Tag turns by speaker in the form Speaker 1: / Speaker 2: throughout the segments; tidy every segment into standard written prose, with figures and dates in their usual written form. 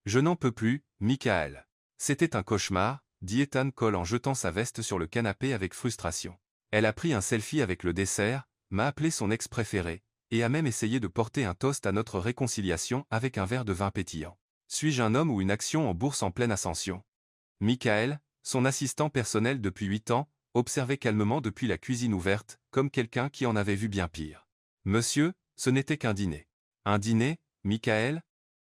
Speaker 1: Je n'en peux plus, Michael. C'était un cauchemar, dit Ethan Cole en jetant sa veste sur le canapé avec frustration. Elle a pris un selfie avec le dessert, m'a appelé son ex préféré, et a même essayé de porter un toast à notre réconciliation avec un verre de vin pétillant. Suis-je un homme ou une action en bourse en pleine ascension? Michael, son assistant personnel depuis 8 ans, observait calmement depuis la cuisine ouverte, comme quelqu'un qui en avait vu bien pire. Monsieur, ce n'était qu'un dîner. Un dîner, Michael?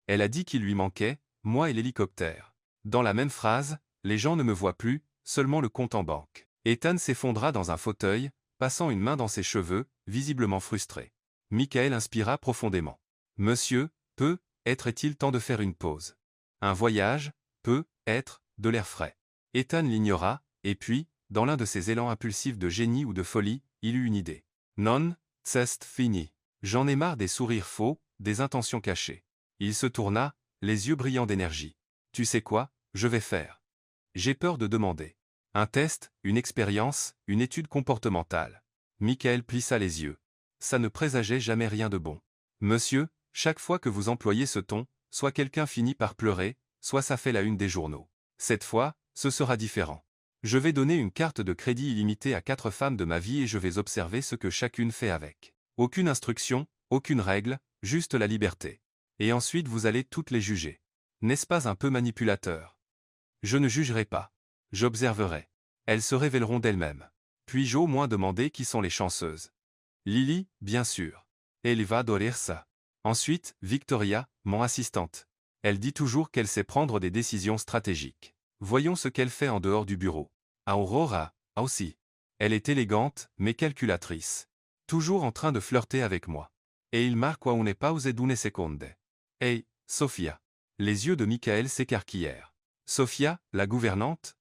Speaker 1: Elle a dit qu'il lui manquait, moi et l'hélicoptère. Dans la même phrase, les gens ne me voient plus, seulement le compte en banque. Ethan s'effondra dans un fauteuil, passant une main dans ses cheveux, visiblement frustré. Michael inspira profondément. Monsieur, est-il temps de faire une pause? Un voyage, être, de l'air frais. Ethan l'ignora, et puis, dans l'un de ses élans impulsifs de génie ou de folie, il eut une idée. Non, c'est fini. J'en ai marre des sourires faux, des intentions cachées. Il se tourna, les yeux brillants d'énergie. Tu sais quoi, je vais faire. J'ai peur de demander. Un test, une expérience, une étude comportementale. Michael plissa les yeux. Ça ne présageait jamais rien de bon. Monsieur, chaque fois que vous employez ce ton, soit quelqu'un finit par pleurer, soit ça fait la une des journaux. Cette fois, ce sera différent. Je vais donner une carte de crédit illimitée à 4 femmes de ma vie et je vais observer ce que chacune fait avec. Aucune instruction, aucune règle, juste la liberté. Et ensuite vous allez toutes les juger. N'est-ce pas un peu manipulateur? Je ne jugerai pas. J'observerai. Elles se révéleront d'elles-mêmes. Puis-je au moins demander qui sont les chanceuses? Lily, bien sûr. Elle va adorer ça. Ensuite, Victoria, mon assistante. Elle dit toujours qu'elle sait prendre des décisions stratégiques. Voyons ce qu'elle fait en dehors du bureau. Aurora, aussi. Elle est élégante, mais calculatrice. Toujours en train de flirter avec moi. Et il marque quoi on n'est pas osé d'une seconde. Hey, Sophia. Les yeux de Michael s'écarquillèrent. Sophia, la gouvernante?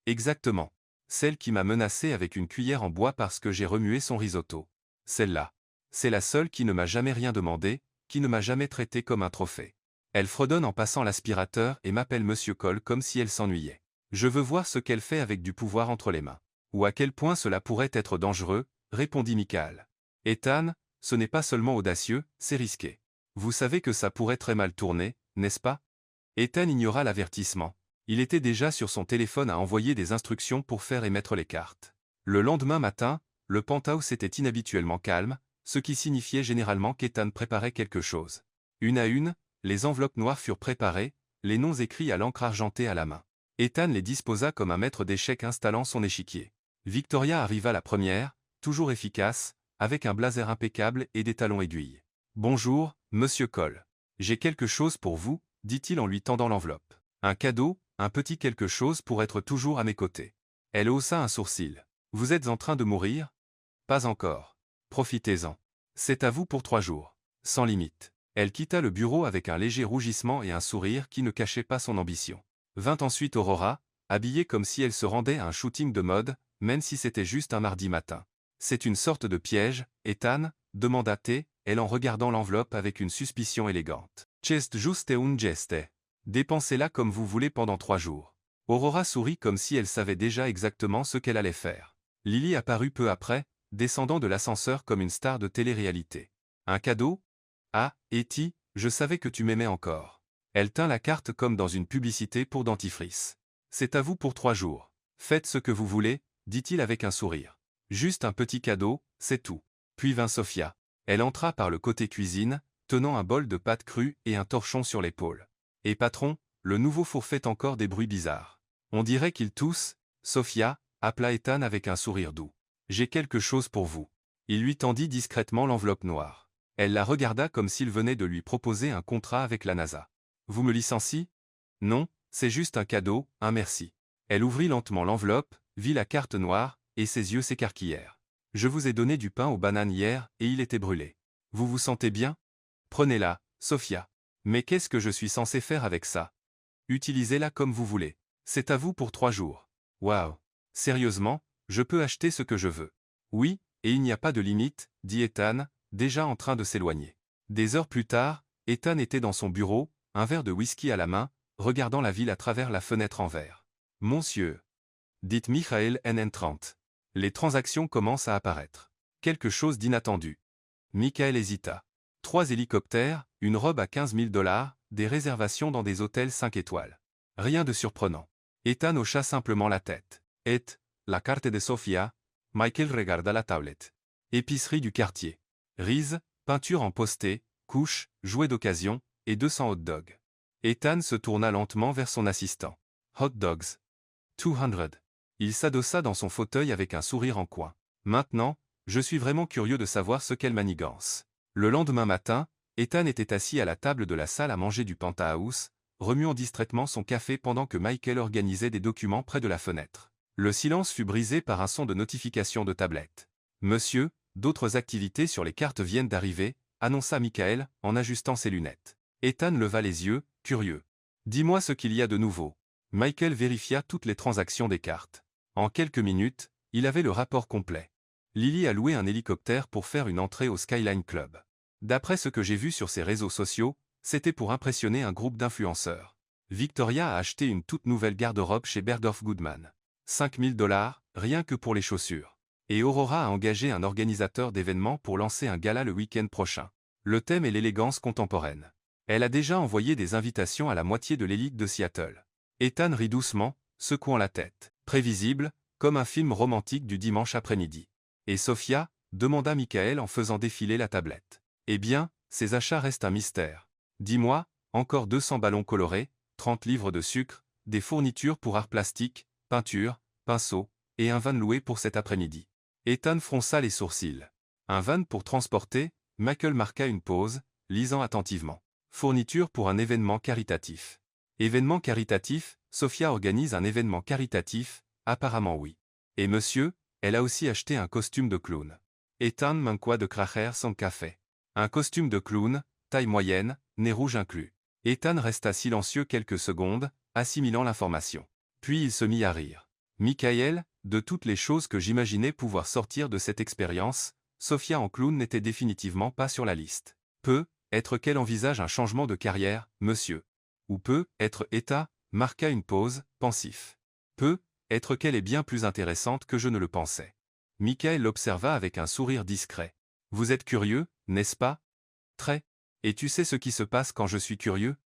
Speaker 1: Exactement. Celle qui m'a menacé avec une cuillère en bois parce que j'ai remué son risotto. Celle-là. C'est la seule qui ne m'a jamais rien demandé, qui ne m'a jamais traité comme un trophée. Elle fredonne en passant l'aspirateur et m'appelle Monsieur Cole comme si elle s'ennuyait. Je veux voir ce qu'elle fait avec du pouvoir entre les mains. Ou à quel point cela pourrait être dangereux, répondit Michael. Ethan, ce n'est pas seulement audacieux, c'est risqué. Vous savez que ça pourrait très mal tourner, n'est-ce pas? Ethan ignora l'avertissement. Il était déjà sur son téléphone à envoyer des instructions pour faire émettre les cartes. Le lendemain matin, le penthouse était inhabituellement calme, ce qui signifiait généralement qu'Ethan préparait quelque chose. Une à une, les enveloppes noires furent préparées, les noms écrits à l'encre argentée à la main. Ethan les disposa comme un maître d'échecs installant son échiquier. Victoria arriva la première, toujours efficace, avec un blazer impeccable et des talons aiguilles. « Bonjour, Monsieur Cole. J'ai quelque chose pour vous, dit-il en lui tendant l'enveloppe. Un cadeau, un petit quelque chose pour être toujours à mes côtés. Elle haussa un sourcil. Vous êtes en train de mourir? Pas encore. Profitez-en. C'est à vous pour 3 jours. Sans limite. Elle quitta le bureau avec un léger rougissement et un sourire qui ne cachait pas son ambition. Vint ensuite Aurora, habillée comme si elle se rendait à un shooting de mode, même si c'était juste un mardi matin. C'est une sorte de piège, Ethan, demanda elle en regardant l'enveloppe avec une suspicion élégante. C'è juste un geste. Dépensez-la comme vous voulez pendant 3 jours. Aurora sourit comme si elle savait déjà exactement ce qu'elle allait faire. Lily apparut peu après, descendant de l'ascenseur comme une star de télé-réalité. Un cadeau? Ah, Etty, je savais que tu m'aimais encore. Elle tint la carte comme dans une publicité pour dentifrice. C'est à vous pour 3 jours. Faites ce que vous voulez, dit-il avec un sourire. Juste un petit cadeau, c'est tout. Puis vint Sophia. Elle entra par le côté cuisine, tenant un bol de pâtes crues et un torchon sur l'épaule. Et patron, le nouveau four fait encore des bruits bizarres. On dirait qu'il tousse, Sophia, appela Ethan avec un sourire doux. J'ai quelque chose pour vous. Il lui tendit discrètement l'enveloppe noire. Elle la regarda comme s'il venait de lui proposer un contrat avec la NASA. Vous me licenciez? Non, c'est juste un cadeau, un merci. Elle ouvrit lentement l'enveloppe, vit la carte noire, et ses yeux s'écarquillèrent. Je vous ai donné du pain aux bananes hier, et il était brûlé. Vous vous sentez bien? Prenez-la, Sophia. Mais qu'est-ce que je suis censé faire avec ça? Utilisez-la comme vous voulez. C'est à vous pour 3 jours. Waouh! Sérieusement, je peux acheter ce que je veux. Oui, et il n'y a pas de limite, dit Ethan, déjà en train de s'éloigner. Des heures plus tard, Ethan était dans son bureau, un verre de whisky à la main, regardant la ville à travers la fenêtre en verre. Monsieur, dit Michael en entrant. Les transactions commencent à apparaître. Quelque chose d'inattendu. Michael hésita. 3 hélicoptères, une robe à 15 000 $, des réservations dans des hôtels 5 étoiles. Rien de surprenant. Ethan hocha simplement la tête. Et, la carte de Sofia, Michael regarda la tablette. Épicerie du quartier. Riz, peinture en posté, couches, jouets d'occasion, et 200 hot dogs. Ethan se tourna lentement vers son assistant. Hot dogs. 200. Il s'adossa dans son fauteuil avec un sourire en coin. Maintenant, je suis vraiment curieux de savoir ce qu'elle manigance. Le lendemain matin, Ethan était assis à la table de la salle à manger du penthouse, remuant distraitement son café pendant que Michael organisait des documents près de la fenêtre. Le silence fut brisé par un son de notification de tablette. « Monsieur, d'autres activités sur les cartes viennent d'arriver », annonça Michael, en ajustant ses lunettes. Ethan leva les yeux, curieux. « Dis-moi ce qu'il y a de nouveau. » Michael vérifia toutes les transactions des cartes. En quelques minutes, il avait le rapport complet. Lily a loué un hélicoptère pour faire une entrée au Skyline Club. D'après ce que j'ai vu sur ses réseaux sociaux, c'était pour impressionner un groupe d'influenceurs. Victoria a acheté une toute nouvelle garde-robe chez Bergdorf Goodman. 5 000 $, rien que pour les chaussures. Et Aurora a engagé un organisateur d'événements pour lancer un gala le week-end prochain. Le thème est l'élégance contemporaine. Elle a déjà envoyé des invitations à la moitié de l'élite de Seattle. Ethan rit doucement, secouant la tête. Prévisible, comme un film romantique du dimanche après-midi. Et Sofia, demanda Michael en faisant défiler la tablette. Eh bien, ces achats restent un mystère. Dis-moi, encore 200 ballons colorés, 30 livres de sucre, des fournitures pour art plastique, peinture, pinceau, et un van loué pour cet après-midi. Ethan fronça les sourcils. Un van pour transporter, Michael marqua une pause, lisant attentivement. Fourniture pour un événement caritatif. Événement caritatif, Sofia organise un événement caritatif, apparemment oui. Et monsieur, elle a aussi acheté un costume de clown. Ethan manqua de cracher son café. Un costume de clown, taille moyenne, nez rouge inclus. Ethan resta silencieux quelques secondes, assimilant l'information. Puis il se mit à rire. Michael, de toutes les choses que j'imaginais pouvoir sortir de cette expérience, Sofia en clown n'était définitivement pas sur la liste. Peut être qu'elle envisage un changement de carrière, monsieur. Ou peut être Ethan, marqua une pause, pensif. Peut être qu'elle est bien plus intéressante que je ne le pensais. Michael l'observa avec un sourire discret. Vous êtes curieux, n'est-ce pas? Très. Et tu sais ce qui se passe quand je suis curieux?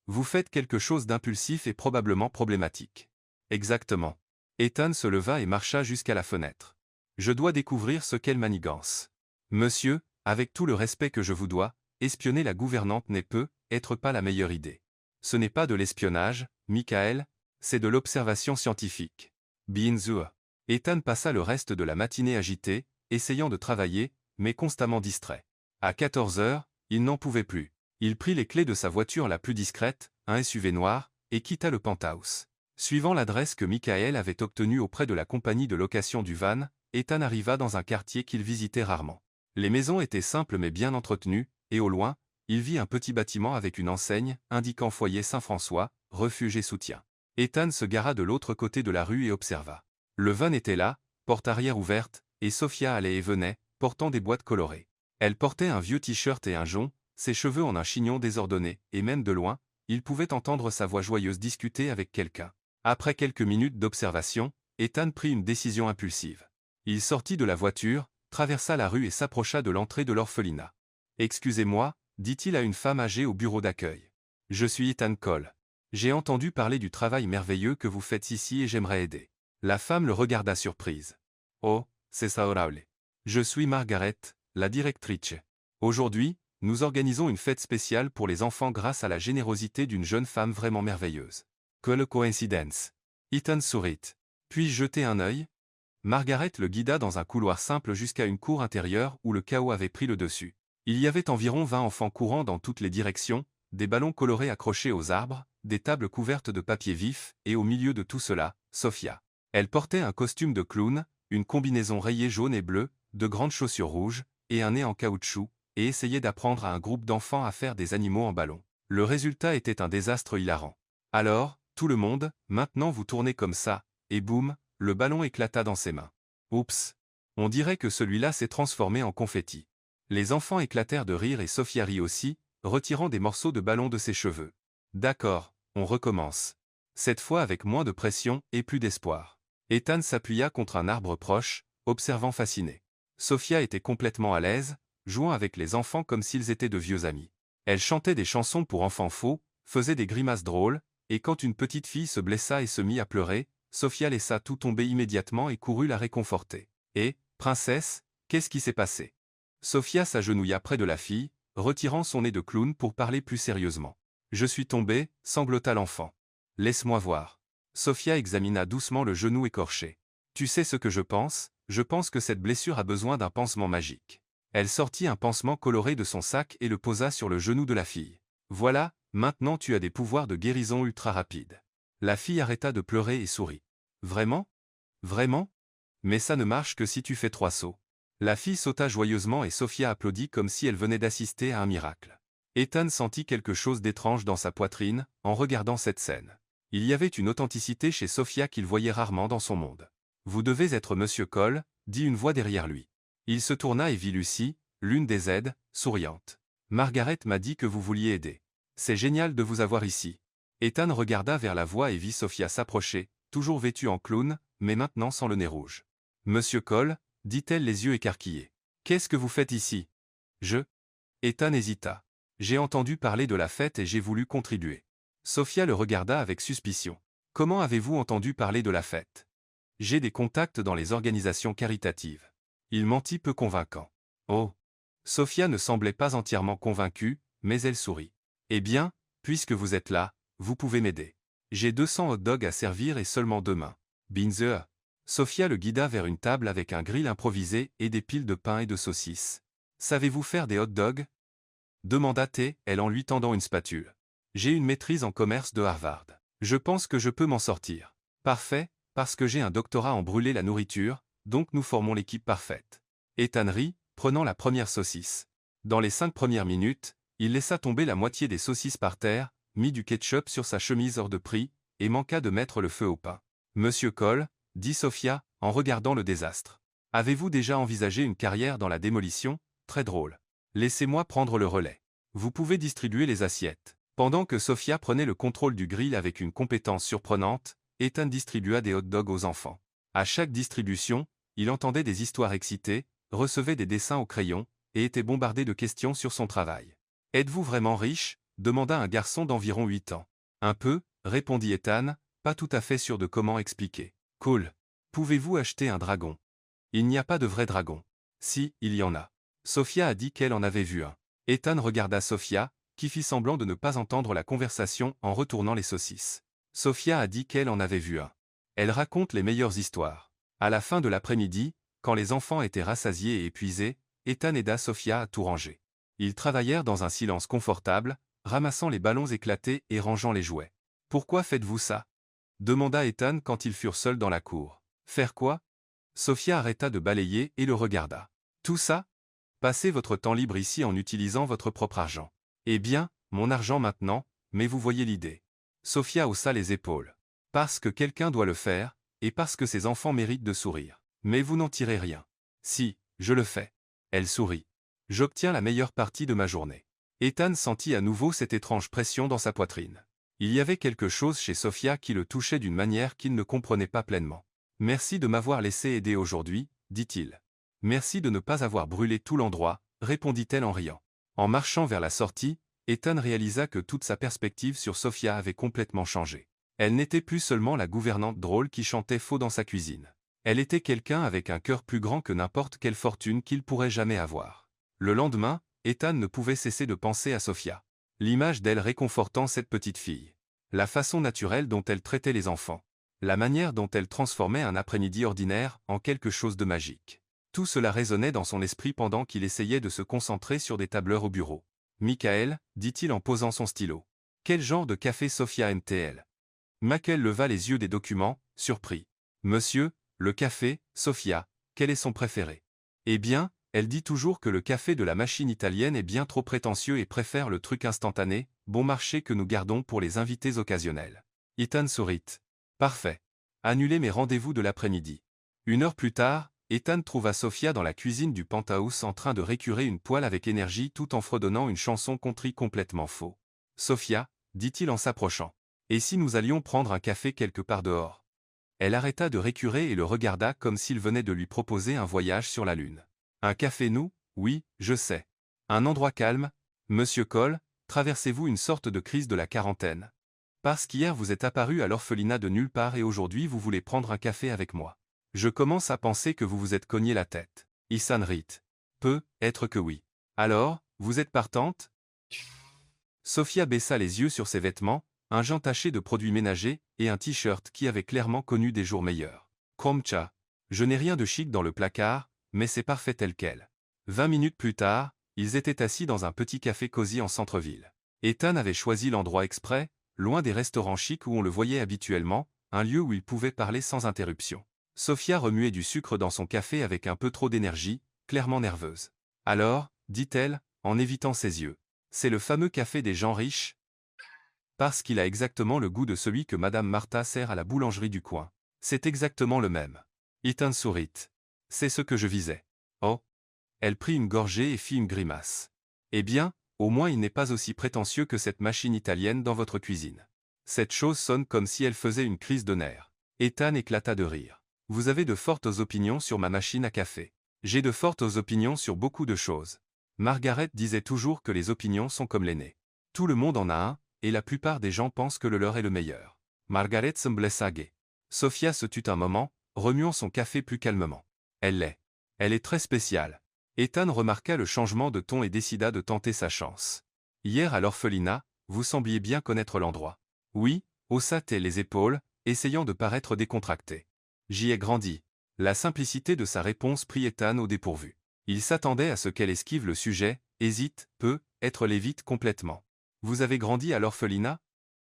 Speaker 1: Vous faites quelque chose d'impulsif et probablement problématique. Exactement. Ethan se leva et marcha jusqu'à la fenêtre. Je dois découvrir ce qu'elle manigance. Monsieur, avec tout le respect que je vous dois, espionner la gouvernante n'est peut-être pas la meilleure idée. Ce n'est pas de l'espionnage, Michael, c'est de l'observation scientifique. Bien sûr. Ethan passa le reste de la matinée agité, essayant de travailler, mais constamment distrait. À 14 heures, il n'en pouvait plus. Il prit les clés de sa voiture la plus discrète, un SUV noir, et quitta le penthouse. Suivant l'adresse que Michael avait obtenue auprès de la compagnie de location du van, Ethan arriva dans un quartier qu'il visitait rarement. Les maisons étaient simples mais bien entretenues, et au loin, il vit un petit bâtiment avec une enseigne indiquant foyer Saint-François, refuge et soutien. Ethan se gara de l'autre côté de la rue et observa. Le van était là, porte arrière ouverte, et Sofia allait et venait, portant des boîtes colorées. Elle portait un vieux t-shirt et un jonc, ses cheveux en un chignon désordonné, et même de loin, il pouvait entendre sa voix joyeuse discuter avec quelqu'un. Après quelques minutes d'observation, Ethan prit une décision impulsive. Il sortit de la voiture, traversa la rue et s'approcha de l'entrée de l'orphelinat. « Excusez-moi » dit-il à une femme âgée au bureau d'accueil. « Je suis Ethan Cole. J'ai entendu parler du travail merveilleux que vous faites ici et j'aimerais aider. » La femme le regarda surprise. « Oh, c'est adorable. Je suis Margaret, la directrice. Aujourd'hui, nous organisons une fête spéciale pour les enfants grâce à la générosité d'une jeune femme vraiment merveilleuse. Quelle coïncidence. » Ethan sourit. « Puis-je jeter un œil ?» Margaret le guida dans un couloir simple jusqu'à une cour intérieure où le chaos avait pris le dessus. Il y avait environ 20 enfants courant dans toutes les directions, des ballons colorés accrochés aux arbres, des tables couvertes de papier vif, et au milieu de tout cela, Sofia. Elle portait un costume de clown, une combinaison rayée jaune et bleue, de grandes chaussures rouges, et un nez en caoutchouc, et essayait d'apprendre à un groupe d'enfants à faire des animaux en ballon. Le résultat était un désastre hilarant. Alors, tout le monde, maintenant vous tournez comme ça, et boum, le ballon éclata dans ses mains. Oups! On dirait que celui-là s'est transformé en confetti. Les enfants éclatèrent de rire et Sofia rit aussi, retirant des morceaux de ballon de ses cheveux. D'accord, on recommence. Cette fois avec moins de pression et plus d'espoir. Ethan s'appuya contre un arbre proche, observant fasciné. Sofia était complètement à l'aise, jouant avec les enfants comme s'ils étaient de vieux amis. Elle chantait des chansons pour enfants faux, faisait des grimaces drôles, et quand une petite fille se blessa et se mit à pleurer, Sophia laissa tout tomber immédiatement et courut la réconforter. « Eh, princesse, qu'est-ce qui s'est passé ?» Sophia s'agenouilla près de la fille, retirant son nez de clown pour parler plus sérieusement. « Je suis tombée, sanglota l'enfant. Laisse-moi voir. » Sophia examina doucement le genou écorché. « Tu sais ce que je pense que cette blessure a besoin d'un pansement magique. » Elle sortit un pansement coloré de son sac et le posa sur le genou de la fille. « Voilà, maintenant tu as des pouvoirs de guérison ultra rapides. » La fille arrêta de pleurer et sourit. « Vraiment? Vraiment? Mais ça ne marche que si tu fais 3 sauts. » La fille sauta joyeusement et Sophia applaudit comme si elle venait d'assister à un miracle. Ethan sentit quelque chose d'étrange dans sa poitrine, en regardant cette scène. Il y avait une authenticité chez Sophia qu'il voyait rarement dans son monde. « Vous devez être Monsieur Cole, » dit une voix derrière lui. Il se tourna et vit Lucie, l'une des aides, souriante. « Margaret m'a dit que vous vouliez aider. C'est génial de vous avoir ici. » Ethan regarda vers la voix et vit Sophia s'approcher, toujours vêtue en clown, mais maintenant sans le nez rouge. « Monsieur Cole, » dit-elle les yeux écarquillés. « Qu'est-ce que vous faites ici? » « Je... » Ethan hésita. « J'ai entendu parler de la fête et j'ai voulu contribuer. » Sophia le regarda avec suspicion. « Comment avez-vous entendu parler de la fête? »« J'ai des contacts dans les organisations caritatives. » Il mentit peu convaincant. « Oh !» Sophia ne semblait pas entièrement convaincue, mais elle sourit. « Eh bien, puisque vous êtes là, vous pouvez m'aider. J'ai 200 hot dogs à servir et seulement 2 mains. » Binzer. Sophia le guida vers une table avec un grill improvisé et des piles de pain et de saucisses. « Savez-vous faire des hot dogs ?» demanda elle en lui tendant une spatule. « J'ai une maîtrise en commerce de Harvard. Je pense que je peux m'en sortir. »« Parfait, parce que j'ai un doctorat en brûler la nourriture, donc nous formons l'équipe parfaite. » Ethan rit, prenant la première saucisse. Dans les 5 premières minutes, il laissa tomber la moitié des saucisses par terre, mit du ketchup sur sa chemise hors de prix, et manqua de mettre le feu au pain. « Monsieur Cole, » dit Sophia, en regardant le désastre. « Avez-vous déjà envisagé une carrière dans la démolition? Très drôle. Laissez-moi prendre le relais. Vous pouvez distribuer les assiettes. » Pendant que Sophia prenait le contrôle du grill avec une compétence surprenante, Ethan distribua des hot dogs aux enfants. À chaque distribution, il entendait des histoires excitées, recevait des dessins au crayon, et était bombardé de questions sur son travail. « Êtes-vous vraiment riche ?» demanda un garçon d'environ 8 ans. « Un peu », répondit Ethan, pas tout à fait sûr de comment expliquer. « Cool. Pouvez-vous acheter un dragon? » Il n'y a pas de vrai dragon. Si, il y en a. Sophia a dit qu'elle en avait vu un. Ethan regarda Sophia, qui fit semblant de ne pas entendre la conversation en retournant les saucisses. Sophia a dit qu'elle en avait vu un. Elle raconte les meilleures histoires. À la fin de l'après-midi, quand les enfants étaient rassasiés et épuisés, Ethan aida Sophia à tout ranger. Ils travaillèrent dans un silence confortable, ramassant les ballons éclatés et rangeant les jouets. « Pourquoi faites-vous ça ?» demanda Ethan quand ils furent seuls dans la cour. « Faire quoi ?» Sophia arrêta de balayer et le regarda. « Tout ça? Passez votre temps libre ici en utilisant votre propre argent. »« Eh bien, mon argent maintenant, mais vous voyez l'idée. » Sophia haussa les épaules. « Parce que quelqu'un doit le faire, et parce que ces enfants méritent de sourire. Mais vous n'en tirez rien. »« Si, je le fais. » Elle sourit. « J'obtiens la meilleure partie de ma journée. » Ethan sentit à nouveau cette étrange pression dans sa poitrine. Il y avait quelque chose chez Sophia qui le touchait d'une manière qu'il ne comprenait pas pleinement. « Merci de m'avoir laissé aider aujourd'hui, » dit-il. « Merci de ne pas avoir brûlé tout l'endroit, » répondit-elle en riant. En marchant vers la sortie, Ethan réalisa que toute sa perspective sur Sophia avait complètement changé. Elle n'était plus seulement la gouvernante drôle qui chantait faux dans sa cuisine. Elle était quelqu'un avec un cœur plus grand que n'importe quelle fortune qu'il pourrait jamais avoir. Le lendemain, Ethan ne pouvait cesser de penser à Sophia. L'image d'elle réconfortant cette petite fille. La façon naturelle dont elle traitait les enfants. La manière dont elle transformait un après-midi ordinaire en quelque chose de magique. Tout cela résonnait dans son esprit pendant qu'il essayait de se concentrer sur des tableurs au bureau. « Michael, dit-il en posant son stylo. Quel genre de café Sophia aime-t-elle » Michael leva les yeux des documents, surpris. « Monsieur, le café, Sophia, quel est son préféré ?»« Eh bien, elle dit toujours que le café de la machine italienne est bien trop prétentieux et préfère le truc instantané, bon marché que nous gardons pour les invités occasionnels. » Ethan sourit. « Parfait. Annulez mes rendez-vous de l'après-midi. » 1 heure plus tard, Ethan trouva Sophia dans la cuisine du penthouse en train de récurer une poêle avec énergie tout en fredonnant une chanson country complètement faux. « Sophia, dit-il en s'approchant. Et si nous allions prendre un café quelque part dehors ?» Elle arrêta de récurer et le regarda comme s'il venait de lui proposer un voyage sur la Lune. « Un café nous ? Oui, je sais. Un endroit calme. Monsieur Cole, traversez-vous une sorte de crise de la quarantaine? Parce qu'hier vous êtes apparu à l'orphelinat de nulle part et aujourd'hui vous voulez prendre un café avec moi. Je commence à penser que vous vous êtes cogné la tête. Isan rit. Peut être que oui. Alors, vous êtes partante? Sophia baissa les yeux sur ses vêtements, un jean taché de produits ménagers et un t-shirt qui avait clairement connu des jours meilleurs. Kromcha. Je n'ai rien de chic dans le placard, mais c'est parfait tel quel. 20 minutes plus tard, ils étaient assis dans un petit café cosy en centre-ville. Ethan avait choisi l'endroit exprès, loin des restaurants chics où on le voyait habituellement, un lieu où il pouvait parler sans interruption. Sophia remuait du sucre dans son café avec un peu trop d'énergie, clairement nerveuse. Alors, dit-elle, en évitant ses yeux, c'est le fameux café des gens riches? Parce qu'il a exactement le goût de celui que Madame Martha sert à la boulangerie du coin. C'est exactement le même. Ethan sourit. C'est ce que je visais. Oh. Elle prit une gorgée et fit une grimace. Eh bien, au moins il n'est pas aussi prétentieux que cette machine italienne dans votre cuisine. Cette chose sonne comme si elle faisait une crise de nerfs. Ethan éclata de rire. Vous avez de fortes opinions sur ma machine à café. J'ai de fortes opinions sur beaucoup de choses. Margaret disait toujours que les opinions sont comme les nez. Tout le monde en a un, et la plupart des gens pensent que le leur est le meilleur. Margaret semblait saguer. Sophia se tut un moment, remuant son café plus calmement. Elle l'est. Elle est très spéciale. Ethan remarqua le changement de ton et décida de tenter sa chance. Hier à l'orphelinat, vous sembliez bien connaître l'endroit. Oui, haussa-t-elle les épaules, essayant de paraître décontractée. J'y ai grandi. La simplicité de sa réponse prit Ethan au dépourvu. Il s'attendait à ce qu'elle esquive le sujet, hésite, peut-être l'évite complètement. Vous avez grandi à l'orphelinat?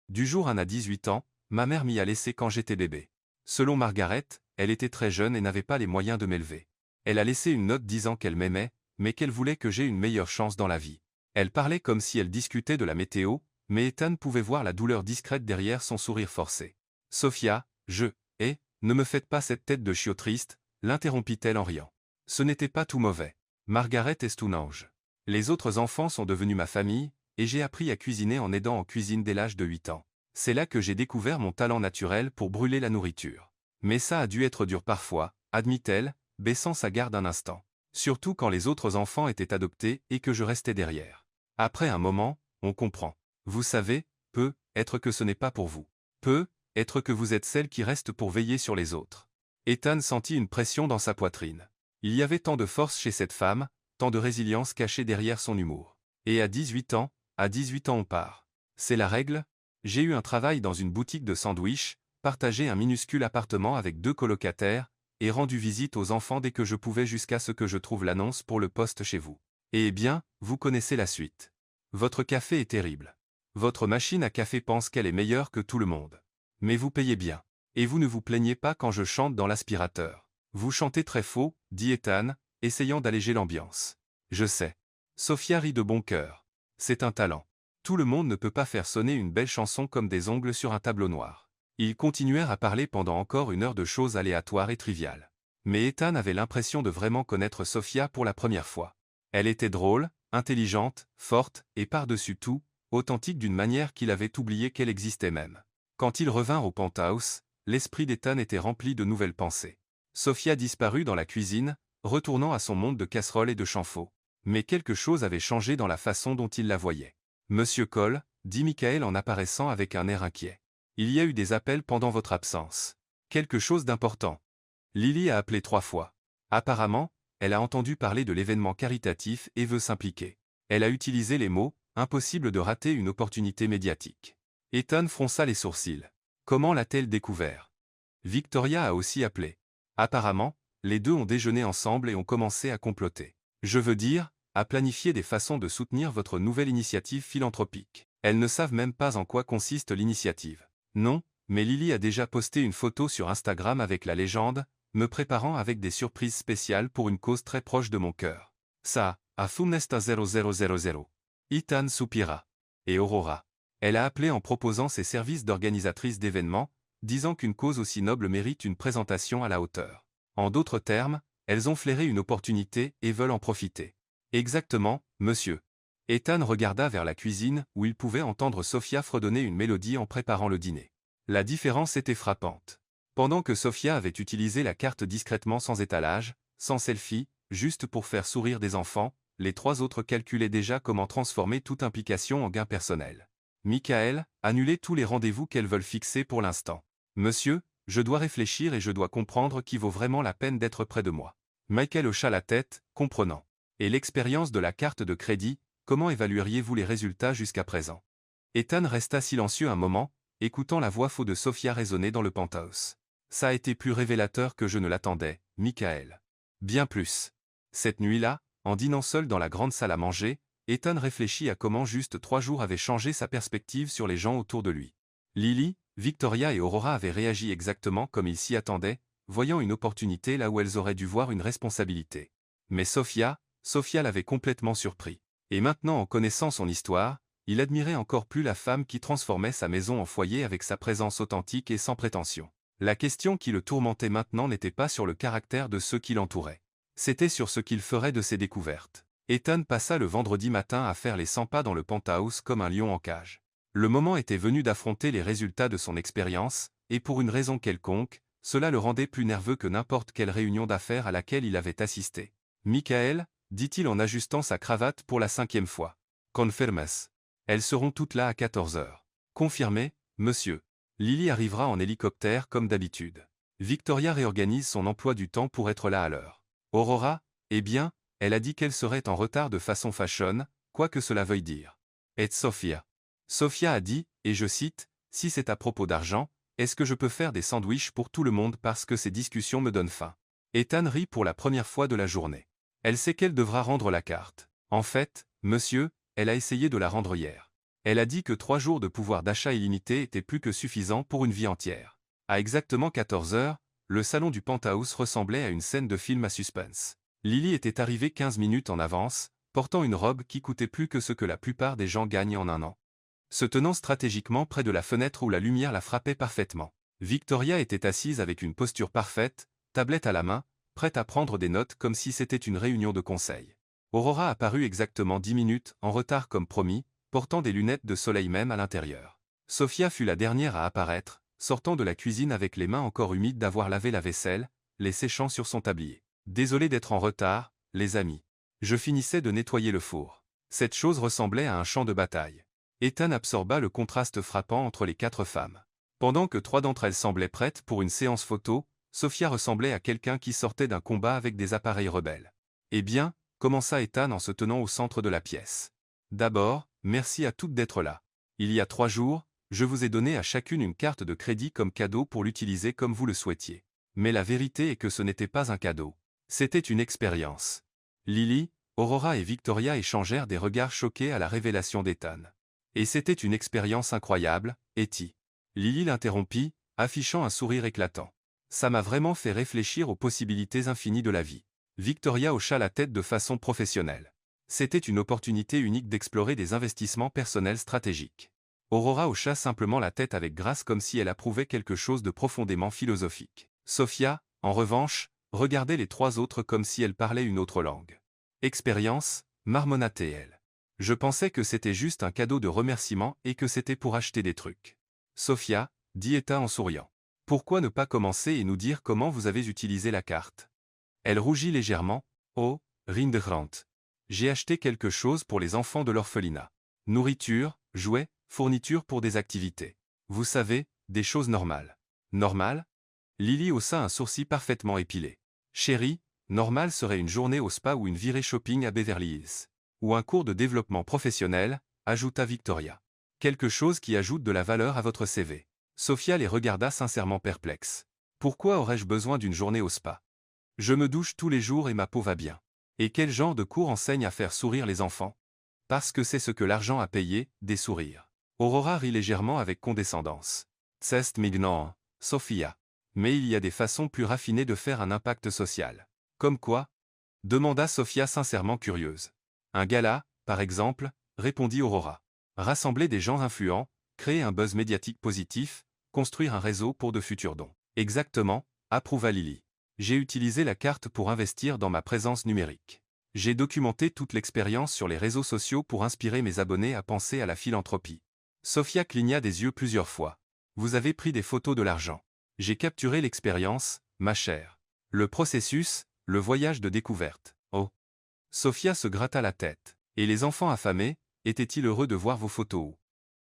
Speaker 1: Du jour 1 à 18 ans, ma mère m'y a laissé quand j'étais bébé. Selon Margaret, elle était très jeune et n'avait pas les moyens de m'élever. Elle a laissé une note disant qu'elle m'aimait, mais qu'elle voulait que j'aie une meilleure chance dans la vie. Elle parlait comme si elle discutait de la météo, mais Ethan pouvait voir la douleur discrète derrière son sourire forcé. Sophia, ne me faites pas cette tête de chiot triste, l'interrompit-elle en riant. Ce n'était pas tout mauvais. Margaret est un ange. Les autres enfants sont devenus ma famille, et j'ai appris à cuisiner en aidant en cuisine dès l'âge de 8 ans. C'est là que j'ai découvert mon talent naturel pour brûler la nourriture. Mais ça a dû être dur parfois, admit-elle, baissant sa garde un instant. Surtout quand les autres enfants étaient adoptés et que je restais derrière. Après un moment, on comprend. Vous savez, peut-être que ce n'est pas pour vous. Peut-être que vous êtes celle qui reste pour veiller sur les autres. Ethan sentit une pression dans sa poitrine. Il y avait tant de force chez cette femme, tant de résilience cachée derrière son humour. Et à 18 ans on part. C'est la règle? J'ai eu un travail dans une boutique de sandwich, partagé un minuscule appartement avec 2 colocataires, et rendu visite aux enfants dès que je pouvais jusqu'à ce que je trouve l'annonce pour le poste chez vous. Et eh bien, vous connaissez la suite. Votre café est terrible. Votre machine à café pense qu'elle est meilleure que tout le monde. Mais vous payez bien. Et vous ne vous plaignez pas quand je chante dans l'aspirateur. Vous chantez très faux, dit Ethan, essayant d'alléger l'ambiance. Je sais. Sophia rit de bon cœur. C'est un talent. Tout le monde ne peut pas faire sonner une belle chanson comme des ongles sur un tableau noir. Ils continuèrent à parler pendant encore une heure de choses aléatoires et triviales. Mais Ethan avait l'impression de vraiment connaître Sophia pour la première fois. Elle était drôle, intelligente, forte, et par-dessus tout, authentique d'une manière qu'il avait oublié qu'elle existait même. Quand ils revinrent au penthouse, l'esprit d'Ethan était rempli de nouvelles pensées. Sophia disparut dans la cuisine, retournant à son monde de casseroles et de champfaux. Mais quelque chose avait changé dans la façon dont il la voyait. Monsieur Cole, dit Michael en apparaissant avec un air inquiet. Il y a eu des appels pendant votre absence. Quelque chose d'important. Lily a appelé 3 fois. Apparemment, elle a entendu parler de l'événement caritatif et veut s'impliquer. Elle a utilisé les mots « impossible de rater une opportunité médiatique ». Ethan fronça les sourcils. Comment l'a-t-elle découvert? Victoria a aussi appelé. Apparemment, les deux ont déjeuné ensemble et ont commencé à comploter. Je veux dire, à planifier des façons de soutenir votre nouvelle initiative philanthropique. Elles ne savent même pas en quoi consiste l'initiative. Non, mais Lily a déjà posté une photo sur Instagram avec la légende, me préparant avec des surprises spéciales pour une cause très proche de mon cœur. Ça, à Funesta 0000. Ethan soupira. Et Aurora. Elle a appelé en proposant ses services d'organisatrice d'événements, disant qu'une cause aussi noble mérite une présentation à la hauteur. En d'autres termes, elles ont flairé une opportunité et veulent en profiter. Exactement, monsieur. Ethan regarda vers la cuisine où il pouvait entendre Sophia fredonner une mélodie en préparant le dîner. La différence était frappante. Pendant que Sophia avait utilisé la carte discrètement sans étalage, sans selfie, juste pour faire sourire des enfants, les 3 autres calculaient déjà comment transformer toute implication en gain personnel. Michael, annulez tous les rendez-vous qu'elles veulent fixer pour l'instant. Monsieur, je dois réfléchir et je dois comprendre qui vaut vraiment la peine d'être près de moi. Michael hocha la tête, comprenant. Et l'expérience de la carte de crédit, comment évalueriez-vous les résultats jusqu'à présent? Ethan resta silencieux un moment, écoutant la voix faux de Sophia résonner dans le penthouse. Ça a été plus révélateur que je ne l'attendais, Michael. Bien plus. Cette nuit-là, en dînant seul dans la grande salle à manger, Ethan réfléchit à comment juste 3 jours avaient changé sa perspective sur les gens autour de lui. Lily, Victoria et Aurora avaient réagi exactement comme il s'y attendait, voyant une opportunité là où elles auraient dû voir une responsabilité. Mais Sophia l'avait complètement surpris. Et maintenant, en connaissant son histoire, il admirait encore plus la femme qui transformait sa maison en foyer avec sa présence authentique et sans prétention. La question qui le tourmentait maintenant n'était pas sur le caractère de ceux qui l'entouraient. C'était sur ce qu'il ferait de ses découvertes. Ethan passa le vendredi matin à faire les 100 pas dans le penthouse comme un lion en cage. Le moment était venu d'affronter les résultats de son expérience, et pour une raison quelconque, cela le rendait plus nerveux que n'importe quelle réunion d'affaires à laquelle il avait assisté. « Michael » dit-il en ajustant sa cravate pour la 5e fois. « Confirmes. Elles seront toutes là à 14 heures. »« Confirmé, monsieur. » Lily arrivera en hélicoptère comme d'habitude. Victoria réorganise son emploi du temps pour être là à l'heure. Aurora, eh bien, elle a dit qu'elle serait en retard de façon fashion, quoi que cela veuille dire. Et Sophia. Sophia a dit, et je cite, « Si c'est à propos d'argent, est-ce que je peux faire des sandwichs pour tout le monde parce que ces discussions me donnent faim ?» Ethan rit pour la première fois de la journée. Elle sait qu'elle devra rendre la carte. En fait, monsieur, elle a essayé de la rendre hier. Elle a dit que 3 jours de pouvoir d'achat illimité étaient plus que suffisants pour une vie entière. À exactement 14 heures, le salon du penthouse ressemblait à une scène de film à suspense. Lily était arrivée 15 minutes en avance, portant une robe qui coûtait plus que ce que la plupart des gens gagnent en un an. Se tenant stratégiquement près de la fenêtre où la lumière la frappait parfaitement. Victoria était assise avec une posture parfaite, tablette à la main, prête à prendre des notes comme si c'était une réunion de conseil. Aurora apparut exactement 10 minutes, en retard comme promis, portant des lunettes de soleil même à l'intérieur. Sophia fut la dernière à apparaître, sortant de la cuisine avec les mains encore humides d'avoir lavé la vaisselle, les séchant sur son tablier. « Désolé d'être en retard, les amis. Je finissais de nettoyer le four. » Cette chose ressemblait à un champ de bataille. Ethan absorba le contraste frappant entre les 4 femmes. Pendant que 3 d'entre elles semblaient prêtes pour une séance photo, Sophia ressemblait à quelqu'un qui sortait d'un combat avec des appareils rebelles. « Eh bien, » commença Ethan en se tenant au centre de la pièce. « D'abord, merci à toutes d'être là. Il y a 3 jours, je vous ai donné à chacune une carte de crédit comme cadeau pour l'utiliser comme vous le souhaitiez. Mais la vérité est que ce n'était pas un cadeau. C'était une expérience. » Lily, Aurora et Victoria échangèrent des regards choqués à la révélation d'Ethan. « Et c'était une expérience incroyable, Etty. » Lily l'interrompit, affichant un sourire éclatant. « Ça m'a vraiment fait réfléchir aux possibilités infinies de la vie. » Victoria hocha la tête de façon professionnelle. C'était une opportunité unique d'explorer des investissements personnels stratégiques. Aurora hocha simplement la tête avec grâce comme si elle approuvait quelque chose de profondément philosophique. Sophia, en revanche, regardait les 3 autres comme si elle parlait une autre langue. « Expérience » marmonna-t-elle. « Je pensais que c'était juste un cadeau de remerciement et que c'était pour acheter des trucs. » Sophia, dit Ethan en souriant. « Pourquoi ne pas commencer et nous dire comment vous avez utilisé la carte ?» Elle rougit légèrement. « Oh, Rindegrant. J'ai acheté quelque chose pour les enfants de l'orphelinat. Nourriture, jouets, fournitures pour des activités. Vous savez, des choses normales. » « Normales ?» Lily haussa un sourcil parfaitement épilé. « Chérie, normal serait une journée au spa ou une virée shopping à Beverly Hills. Ou un cours de développement professionnel, ajouta Victoria. Quelque chose qui ajoute de la valeur à votre CV. » Sophia les regarda sincèrement perplexe. « Pourquoi aurais-je besoin d'une journée au spa? Je me douche tous les jours et ma peau va bien. Et quel genre de cours enseigne à faire sourire les enfants? Parce que c'est ce que l'argent a payé, des sourires. » Aurora rit légèrement avec condescendance. « Tsest mignon, Sophia. Mais il y a des façons plus raffinées de faire un impact social. »« Comme quoi ?» demanda Sophia sincèrement curieuse. « Un gala, par exemple, » répondit Aurora. « Rassembler des gens influents, créer un buzz médiatique positif, construire un réseau pour de futurs dons. » « Exactement, » approuva Lily. « J'ai utilisé la carte pour investir dans ma présence numérique. J'ai documenté toute l'expérience sur les réseaux sociaux pour inspirer mes abonnés à penser à la philanthropie. » Sophia cligna des yeux plusieurs fois. « Vous avez pris des photos de l'argent. J'ai capturé l'expérience, ma chère. Le processus, le voyage de découverte. » Sophia se gratta la tête. Et les enfants affamés, étaient-ils heureux de voir vos photos?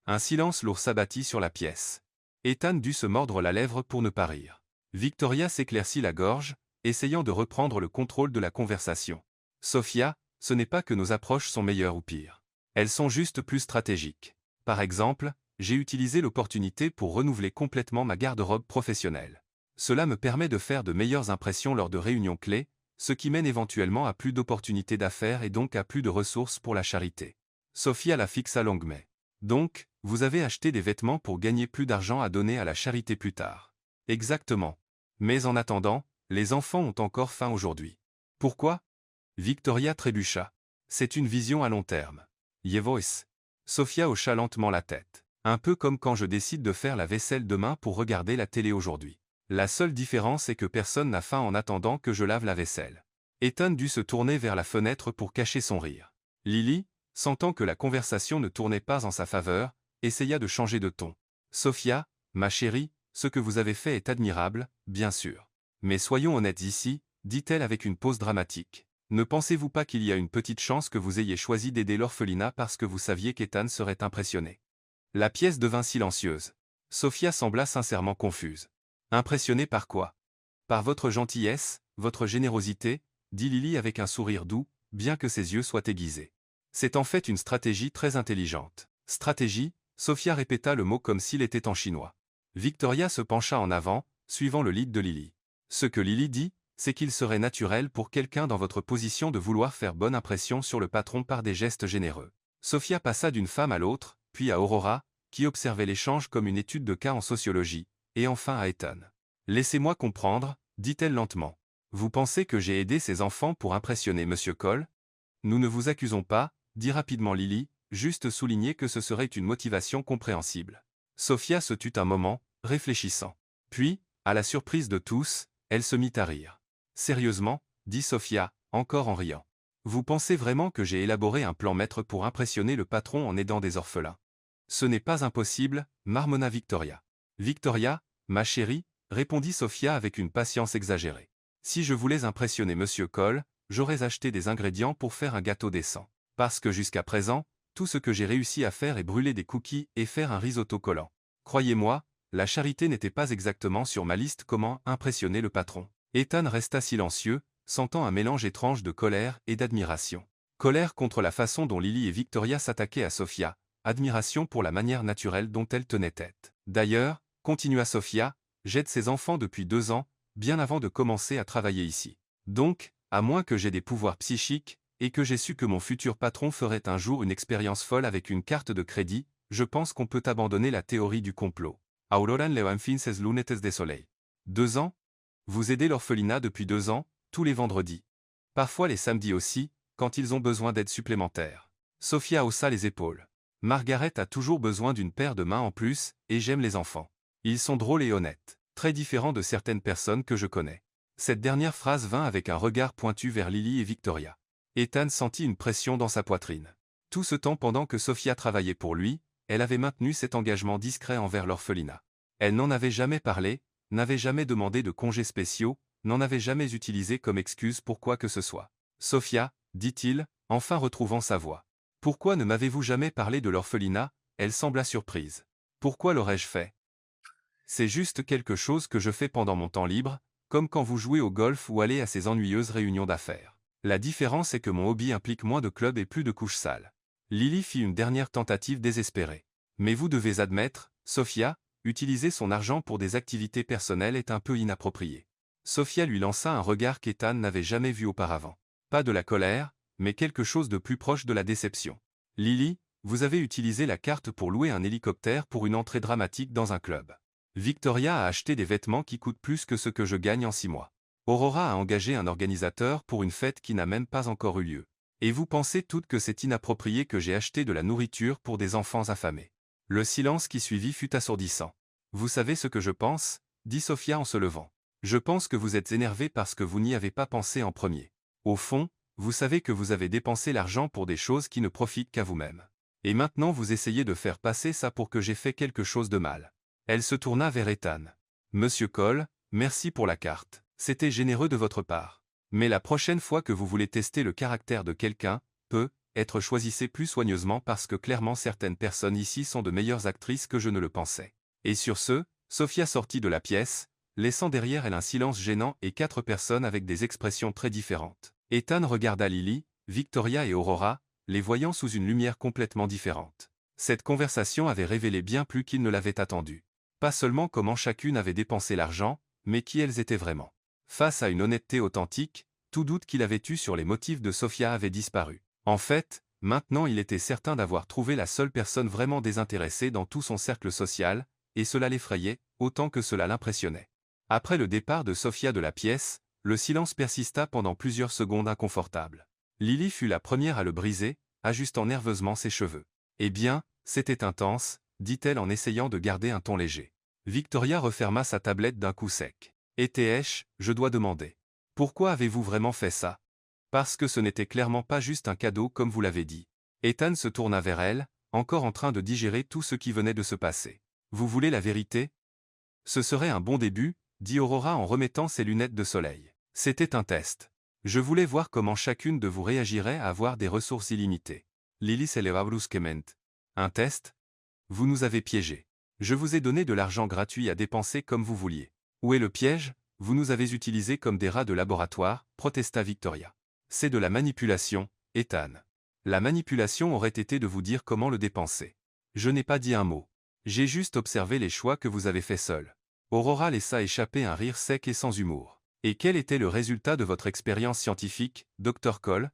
Speaker 1: Un silence lourd s'abattit sur la pièce. Ethan dut se mordre la lèvre pour ne pas rire. Victoria s'éclaircit la gorge, essayant de reprendre le contrôle de la conversation. Sophia, ce n'est pas que nos approches sont meilleures ou pires. Elles sont juste plus stratégiques. Par exemple, j'ai utilisé l'opportunité pour renouveler complètement ma garde-robe professionnelle. Cela me permet de faire de meilleures impressions lors de réunions clés, ce qui mène éventuellement à plus d'opportunités d'affaires et donc à plus de ressources pour la charité. Sophia la fixa longuement. Donc, vous avez acheté des vêtements pour gagner plus d'argent à donner à la charité plus tard. Exactement. Mais en attendant, les enfants ont encore faim aujourd'hui. Pourquoi? Victoria trébucha. C'est une vision à long terme. Yevois. Sophia hocha lentement la tête. Un peu comme quand je décide de faire la vaisselle demain pour regarder la télé aujourd'hui. La seule différence est que personne n'a faim en attendant que je lave la vaisselle. Ethan dut se tourner vers la fenêtre pour cacher son rire. Lily, sentant que la conversation ne tournait pas en sa faveur, essaya de changer de ton. Sophia, ma chérie, ce que vous avez fait est admirable, bien sûr. Mais soyons honnêtes ici, dit-elle avec une pause dramatique. Ne pensez-vous pas qu'il y a une petite chance que vous ayez choisi d'aider l'orphelinat parce que vous saviez qu'Ethan serait impressionné? La pièce devint silencieuse. Sophia sembla sincèrement confuse. Impressionnée par quoi? Par votre gentillesse, votre générosité, dit Lily avec un sourire doux, bien que ses yeux soient aiguisés. C'est en fait une stratégie très intelligente. Stratégie, Sophia répéta le mot comme s'il était en chinois. Victoria se pencha en avant, suivant le lead de Lily. Ce que Lily dit, c'est qu'il serait naturel pour quelqu'un dans votre position de vouloir faire bonne impression sur le patron par des gestes généreux. Sophia passa d'une femme à l'autre, puis à Aurora, qui observait l'échange comme une étude de cas en sociologie, et enfin à Ethan. Laissez-moi comprendre, dit-elle lentement. Vous pensez que j'ai aidé ces enfants pour impressionner Monsieur Cole? Nous ne vous accusons pas, dit rapidement Lily, juste souligner que ce serait une motivation compréhensible. Sophia se tut un moment, réfléchissant. Puis, à la surprise de tous, elle se mit à rire. Sérieusement, dit Sophia, encore en riant. Vous pensez vraiment que j'ai élaboré un plan maître pour impressionner le patron en aidant des orphelins? Ce n'est pas impossible, marmonna Victoria. Victoria, ma chérie, répondit Sophia avec une patience exagérée. Si je voulais impressionner Monsieur Cole, j'aurais acheté des ingrédients pour faire un gâteau décent. Parce que jusqu'à présent, tout ce que j'ai réussi à faire est brûler des cookies et faire un risotto collant. Croyez-moi, la charité n'était pas exactement sur ma liste comment impressionner le patron. Ethan resta silencieux, sentant un mélange étrange de colère et d'admiration. Colère contre la façon dont Lily et Victoria s'attaquaient à Sophia, admiration pour la manière naturelle dont elle tenait tête. D'ailleurs, continua Sophia, j'aide ces enfants depuis 2 ans, bien avant de commencer à travailler ici. Donc, à moins que j'aie des pouvoirs psychiques, et que j'ai su que mon futur patron ferait un jour une expérience folle avec une carte de crédit, je pense qu'on peut abandonner la théorie du complot. Auroran leo enfinces lunetes de soleil. 2 ans? Vous aidez l'orphelinat depuis 2 ans, tous les vendredis. Parfois les samedis aussi, quand ils ont besoin d'aide supplémentaire. Sophia haussa les épaules. Margaret a toujours besoin d'une paire de mains en plus, et j'aime les enfants. Ils sont drôles et honnêtes, très différents de certaines personnes que je connais. Cette dernière phrase vint avec un regard pointu vers Lily et Victoria. Ethan sentit une pression dans sa poitrine. Tout ce temps pendant que Sophia travaillait pour lui, elle avait maintenu cet engagement discret envers l'orphelinat. Elle n'en avait jamais parlé, n'avait jamais demandé de congés spéciaux, n'en avait jamais utilisé comme excuse pour quoi que ce soit. Sophia, dit-il, enfin retrouvant sa voix. Pourquoi ne m'avez-vous jamais parlé de l'orphelinat? Elle sembla surprise. Pourquoi l'aurais-je fait? C'est juste quelque chose que je fais pendant mon temps libre, comme quand vous jouez au golf ou allez à ces ennuyeuses réunions d'affaires. La différence est que mon hobby implique moins de clubs et plus de couches sales. Lily fit une dernière tentative désespérée. Mais vous devez admettre, Sophia, utiliser son argent pour des activités personnelles est un peu inapproprié. Sophia lui lança un regard qu'Ethan n'avait jamais vu auparavant. Pas de la colère, mais quelque chose de plus proche de la déception. Lily, vous avez utilisé la carte pour louer un hélicoptère pour une entrée dramatique dans un club. Victoria a acheté des vêtements qui coûtent plus que ce que je gagne en 6 mois. Aurora a engagé un organisateur pour une fête qui n'a même pas encore eu lieu. Et vous pensez toutes que c'est inapproprié que j'ai acheté de la nourriture pour des enfants affamés. Le silence qui suivit fut assourdissant. Vous savez ce que je pense? Dit Sophia en se levant. Je pense que vous êtes énervé parce que vous n'y avez pas pensé en premier. Au fond, vous savez que vous avez dépensé l'argent pour des choses qui ne profitent qu'à vous-même. Et maintenant vous essayez de faire passer ça pour que j'ai fait quelque chose de mal. Elle se tourna vers Ethan. Monsieur Cole, merci pour la carte. C'était généreux de votre part. Mais la prochaine fois que vous voulez tester le caractère de quelqu'un, choisissez plus soigneusement parce que clairement certaines personnes ici sont de meilleures actrices que je ne le pensais. Et sur ce, Sophia sortit de la pièce, laissant derrière elle un silence gênant et 4 personnes avec des expressions très différentes. Ethan regarda Lily, Victoria et Aurora, les voyant sous une lumière complètement différente. Cette conversation avait révélé bien plus qu'il ne l'avait attendu. Pas seulement comment chacune avait dépensé l'argent, mais qui elles étaient vraiment. Face à une honnêteté authentique, tout doute qu'il avait eu sur les motifs de Sophia avait disparu. En fait, maintenant il était certain d'avoir trouvé la seule personne vraiment désintéressée dans tout son cercle social, et cela l'effrayait, autant que cela l'impressionnait. Après le départ de Sophia de la pièce, le silence persista pendant plusieurs secondes inconfortables. Lily fut la première à le briser, ajustant nerveusement ses cheveux. « Eh bien, c'était intense », dit-elle en essayant de garder un ton léger. Victoria referma sa tablette d'un coup sec. « Étais-je, je dois demander. Pourquoi avez-vous vraiment fait ça ? Parce que ce n'était clairement pas juste un cadeau comme vous l'avez dit. » Ethan se tourna vers elle, encore en train de digérer tout ce qui venait de se passer. « Vous voulez la vérité ? Ce serait un bon début, » dit Aurora en remettant ses lunettes de soleil. C'était un test. Je voulais voir comment chacune de vous réagirait à avoir des ressources illimitées. Lily s'éleva brusquement. Un test ? Vous nous avez piégés. Je vous ai donné de l'argent gratuit à dépenser comme vous vouliez. Où est le piège ? Vous nous avez utilisés comme des rats de laboratoire, protesta Victoria. C'est de la manipulation, Ethan. La manipulation aurait été de vous dire comment le dépenser. Je n'ai pas dit un mot. J'ai juste observé les choix que vous avez faits seul. Aurora laissa échapper un rire sec et sans humour. Et quel était le résultat de votre expérience scientifique, Dr. Cole ?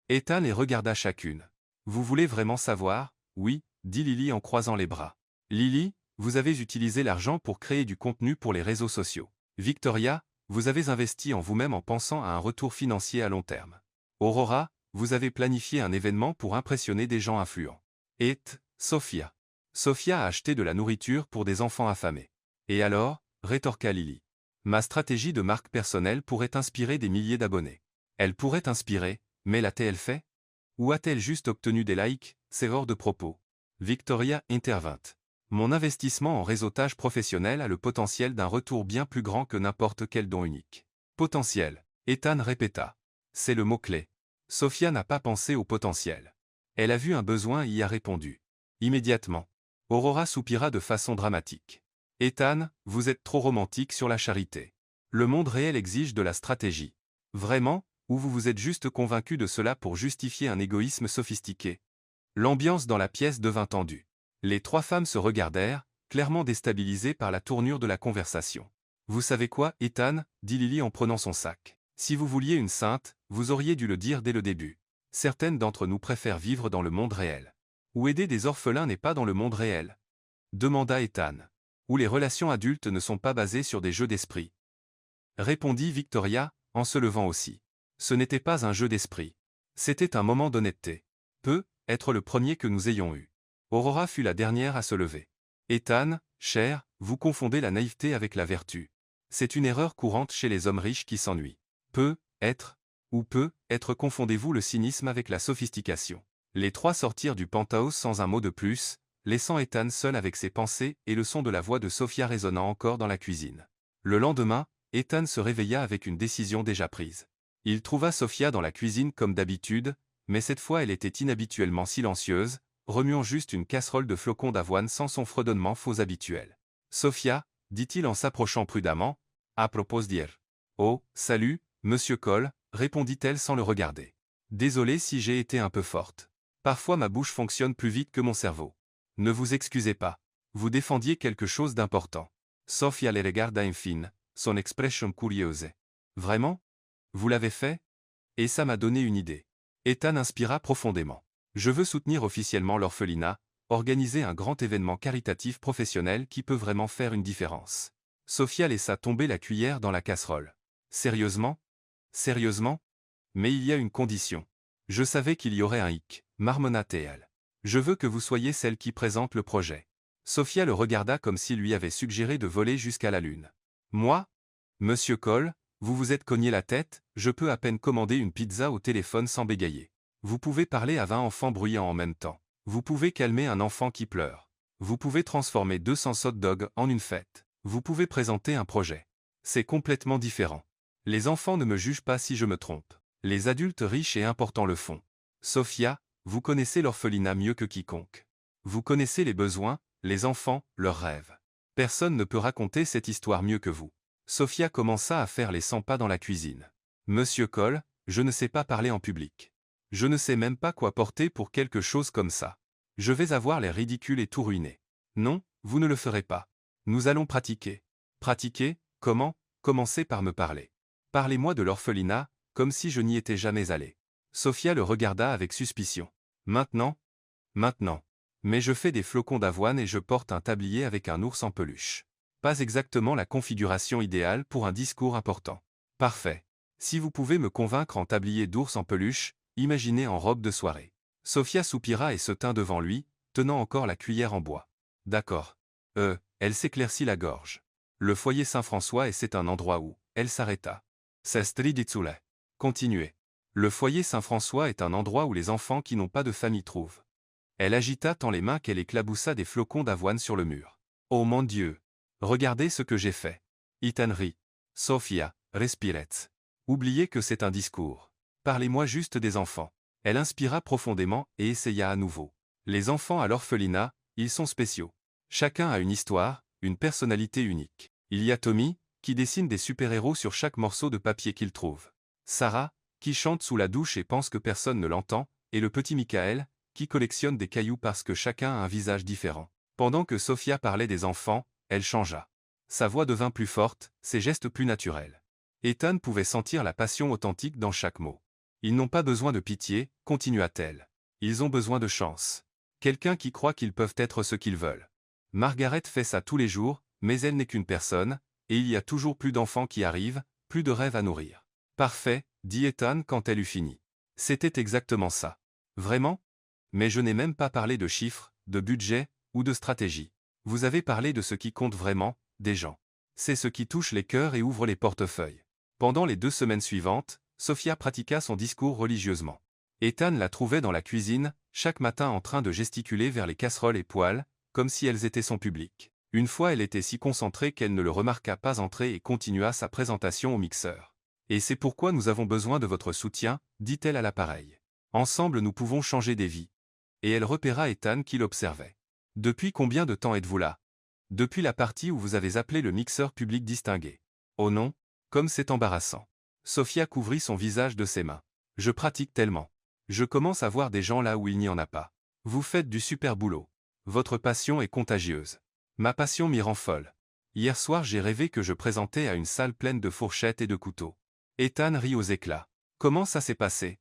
Speaker 1: Ethan les regarda chacune. Vous voulez vraiment savoir ? Oui, dit Lily en croisant les bras. Lily, vous avez utilisé l'argent pour créer du contenu pour les réseaux sociaux. Victoria, vous avez investi en vous-même en pensant à un retour financier à long terme. Aurora, vous avez planifié un événement pour impressionner des gens influents. Et Sophia. Sophia a acheté de la nourriture pour des enfants affamés. Et alors, rétorqua Lily. Ma stratégie de marque personnelle pourrait inspirer des milliers d'abonnés. Elle pourrait inspirer, mais l'a-t-elle fait ? Ou a-t-elle juste obtenu des likes ? C'est hors de propos. Victoria intervint. Mon investissement en réseautage professionnel a le potentiel d'un retour bien plus grand que n'importe quel don unique. Potentiel. Ethan répéta. C'est le mot-clé. Sophia n'a pas pensé au potentiel. Elle a vu un besoin et y a répondu. Immédiatement. Aurora soupira de façon dramatique. Ethan, vous êtes trop romantique sur la charité. Le monde réel exige de la stratégie. Vraiment, ou vous vous êtes juste convaincu de cela pour justifier un égoïsme sophistiqué ? L'ambiance dans la pièce devint tendue. Les 3 femmes se regardèrent, clairement déstabilisées par la tournure de la conversation. Vous savez quoi, Ethan, dit Lily en prenant son sac. Si vous vouliez une sainte, vous auriez dû le dire dès le début. Certaines d'entre nous préfèrent vivre dans le monde réel. Ou aider des orphelins n'est pas dans le monde réel ? Demanda Ethan. Où les relations adultes ne sont pas basées sur des jeux d'esprit. Répondit Victoria, en se levant aussi. Ce n'était pas un jeu d'esprit. C'était un moment d'honnêteté. Être le premier que nous ayons eu. Aurora fut la dernière à se lever. Ethan, cher, vous confondez la naïveté avec la vertu. C'est une erreur courante chez les hommes riches qui s'ennuient. Être confondez-vous le cynisme avec la sophistication. Les 3 sortirent du penthouse sans un mot de plus, laissant Ethan seul avec ses pensées et le son de la voix de Sophia résonnant encore dans la cuisine. Le lendemain, Ethan se réveilla avec une décision déjà prise. Il trouva Sophia dans la cuisine comme d'habitude, mais cette fois elle était inhabituellement silencieuse, remuant juste une casserole de flocons d'avoine sans son fredonnement faux habituel. « Sophia, dit-il en s'approchant prudemment, à propos dire. « Oh, salut, monsieur Cole, répondit-elle sans le regarder. « Désolé si j'ai été un peu forte. Parfois ma bouche fonctionne plus vite que mon cerveau. Ne vous excusez pas. Vous défendiez quelque chose d'important. » Sophia le regarda infine, son expression curieuse. « Vraiment ? Vous l'avez fait ? Et ça m'a donné une idée. » Ethan inspira profondément. « Je veux soutenir officiellement l'orphelinat, organiser un grand événement caritatif professionnel qui peut vraiment faire une différence. » Sophia laissa tomber la cuillère dans la casserole. « Sérieusement ? Sérieusement ? Mais il y a une condition. Je savais qu'il y aurait un hic, marmonna-t-elle. Je veux que vous soyez celle qui présente le projet. » Sophia le regarda comme s'il lui avait suggéré de voler jusqu'à la lune. « Moi ? Monsieur Cole, vous vous êtes cogné la tête, je peux à peine commander une pizza au téléphone sans bégayer. Vous pouvez parler à 20 enfants bruyants en même temps. Vous pouvez calmer un enfant qui pleure. Vous pouvez transformer 200 hot dogs en une fête. Vous pouvez présenter un projet. C'est complètement différent. » Les enfants ne me jugent pas si je me trompe. Les adultes riches et importants le font. Sophia, vous connaissez l'orphelinat mieux que quiconque. Vous connaissez les besoins, les enfants, leurs rêves. Personne ne peut raconter cette histoire mieux que vous. Sophia commença à faire les 100 pas dans la cuisine. Monsieur Cole, je ne sais pas parler en public. Je ne sais même pas quoi porter pour quelque chose comme ça. Je vais avoir l'air ridicule et tout ruiné. Non, vous ne le ferez pas. Nous allons pratiquer. Pratiquer, comment? Commencez par me parler. Parlez-moi de l'orphelinat, comme si je n'y étais jamais allé. Sophia le regarda avec suspicion. Maintenant? Maintenant. Mais je fais des flocons d'avoine et je porte un tablier avec un ours en peluche. Pas exactement la configuration idéale pour un discours important. Parfait. Si vous pouvez me convaincre en tablier d'ours en peluche, imaginez en robe de soirée. Sophia soupira et se tint devant lui, tenant encore la cuillère en bois. D'accord. Elle s'éclaircit la gorge. Le foyer Saint-François et c'est un endroit où, elle s'arrêta. C'est striditsule. Continuez. Le foyer Saint-François est un endroit où les enfants qui n'ont pas de famille trouvent. Elle agita tant les mains qu'elle éclaboussa des flocons d'avoine sur le mur. Oh mon Dieu! Regardez ce que j'ai fait. Ethan rit. Sophia, respirette. Oubliez que c'est un discours. Parlez-moi juste des enfants. Elle inspira profondément et essaya à nouveau. Les enfants à l'orphelinat, ils sont spéciaux. Chacun a une histoire, une personnalité unique. Il y a Tommy, qui dessine des super-héros sur chaque morceau de papier qu'il trouve. Sarah, qui chante sous la douche et pense que personne ne l'entend, et le petit Michael, qui collectionne des cailloux parce que chacun a un visage différent. Pendant que Sophia parlait des enfants, elle changea. Sa voix devint plus forte, ses gestes plus naturels. Ethan pouvait sentir la passion authentique dans chaque mot. Ils n'ont pas besoin de pitié, continua-t-elle. Ils ont besoin de chance. Quelqu'un qui croit qu'ils peuvent être ce qu'ils veulent. Margaret fait ça tous les jours, mais elle n'est qu'une personne, et il y a toujours plus d'enfants qui arrivent, plus de rêves à nourrir. Parfait, dit Ethan quand elle eut fini. C'était exactement ça. Vraiment? Mais je n'ai même pas parlé de chiffres, de budget, ou de stratégie. Vous avez parlé de ce qui compte vraiment, des gens. C'est ce qui touche les cœurs et ouvre les portefeuilles. Pendant les 2 semaines suivantes, Sophia pratiqua son discours religieusement. Ethan la trouvait dans la cuisine, chaque matin en train de gesticuler vers les casseroles et poêles, comme si elles étaient son public. Une fois elle était si concentrée qu'elle ne le remarqua pas entrer et continua sa présentation au mixeur. Et c'est pourquoi nous avons besoin de votre soutien, dit-elle à l'appareil. Ensemble nous pouvons changer des vies. Et elle repéra Ethan qui l'observait. Depuis combien de temps êtes-vous là? Depuis la partie où vous avez appelé le mixeur public distingué. Oh non, comme c'est embarrassant. Sophia couvrit son visage de ses mains. Je pratique tellement. Je commence à voir des gens là où il n'y en a pas. Vous faites du super boulot. Votre passion est contagieuse. Ma passion m'y rend folle. Hier soir j'ai rêvé que je présentais à une salle pleine de fourchettes et de couteaux. Ethan rit aux éclats. Comment ça s'est passé?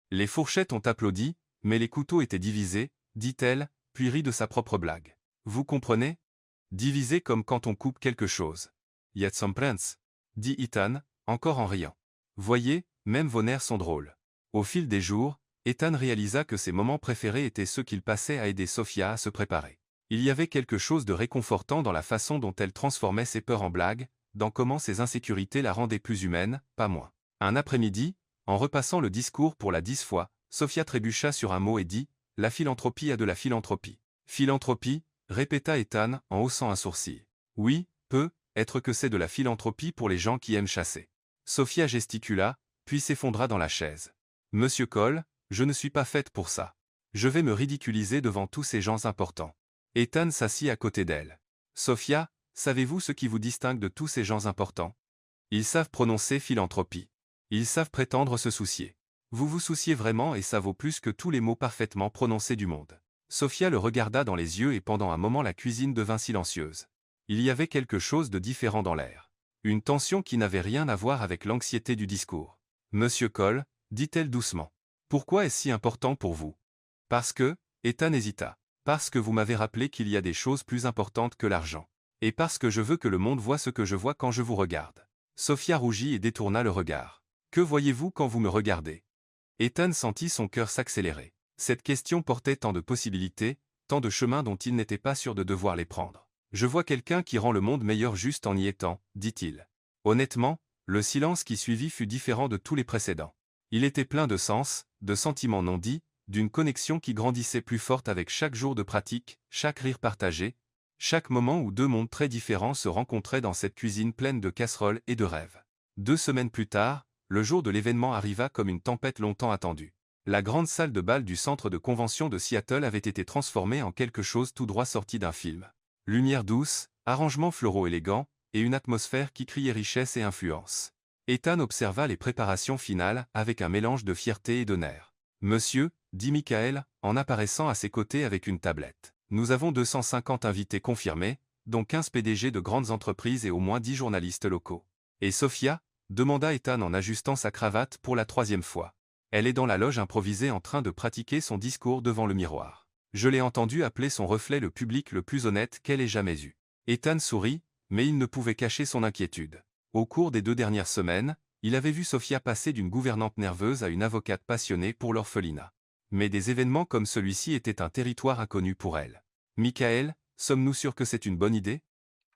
Speaker 1: Les fourchettes ont applaudi, mais les couteaux étaient divisés, dit-elle, puis rit de sa propre blague. Vous comprenez? Divisés comme quand on coupe quelque chose. Yet some prince, dit Ethan, encore en riant. Voyez, même vos nerfs sont drôles. Au fil des jours, Ethan réalisa que ses moments préférés étaient ceux qu'il passait à aider Sophia à se préparer. Il y avait quelque chose de réconfortant dans la façon dont elle transformait ses peurs en blagues, dans comment ses insécurités la rendaient plus humaine, pas moins. Un après-midi, en repassant le discours pour la 10e fois, Sophia trébucha sur un mot et dit « La philanthropie a de la philanthropie. » Philanthropie, répéta Ethan en haussant un sourcil. Oui, peut être que c'est de la philanthropie pour les gens qui aiment chasser. Sophia gesticula, puis s'effondra dans la chaise. Monsieur Cole, je ne suis pas faite pour ça. Je vais me ridiculiser devant tous ces gens importants. Ethan s'assit à côté d'elle. Sophia, savez-vous ce qui vous distingue de tous ces gens importants? Ils savent prononcer philanthropie. Ils savent prétendre se soucier. Vous vous souciez vraiment et ça vaut plus que tous les mots parfaitement prononcés du monde. Sophia le regarda dans les yeux et pendant un moment la cuisine devint silencieuse. Il y avait quelque chose de différent dans l'air. Une tension qui n'avait rien à voir avec l'anxiété du discours. Monsieur Cole, dit-elle doucement. Pourquoi est-ce si important pour vous? Parce que, Ethan hésita. Parce que vous m'avez rappelé qu'il y a des choses plus importantes que l'argent. Et parce que je veux que le monde voie ce que je vois quand je vous regarde. Sophia rougit et détourna le regard. Que voyez-vous quand vous me regardez? Ethan sentit son cœur s'accélérer. Cette question portait tant de possibilités, tant de chemins dont il n'était pas sûr de devoir les prendre. Je vois quelqu'un qui rend le monde meilleur juste en y étant, dit-il. Honnêtement, le silence qui suivit fut différent de tous les précédents. Il était plein de sens, de sentiments non dits, d'une connexion qui grandissait plus forte avec chaque jour de pratique, chaque rire partagé, chaque moment où 2 mondes très différents se rencontraient dans cette cuisine pleine de casseroles et de rêves. 2 semaines plus tard, le jour de l'événement arriva comme une tempête longtemps attendue. La grande salle de bal du centre de convention de Seattle avait été transformée en quelque chose tout droit sorti d'un film. Lumière douce, arrangements floraux élégants, et une atmosphère qui criait richesse et influence. Ethan observa les préparations finales avec un mélange de fierté et de nerfs. « Monsieur », dit Michael, en apparaissant à ses côtés avec une tablette. « Nous avons 250 invités confirmés, dont 15 PDG de grandes entreprises et au moins 10 journalistes locaux. » « Et Sophia ?» demanda Ethan en ajustant sa cravate pour la 3e fois. « Elle est dans la loge improvisée en train de pratiquer son discours devant le miroir. Je l'ai entendue appeler son reflet le public le plus honnête qu'elle ait jamais eu. » Ethan sourit, mais il ne pouvait cacher son inquiétude. Au cours des 2 dernières semaines, il avait vu Sophia passer d'une gouvernante nerveuse à une avocate passionnée pour l'orphelinat. Mais des événements comme celui-ci étaient un territoire inconnu pour elle. « Michael, sommes-nous sûrs que c'est une bonne idée ? »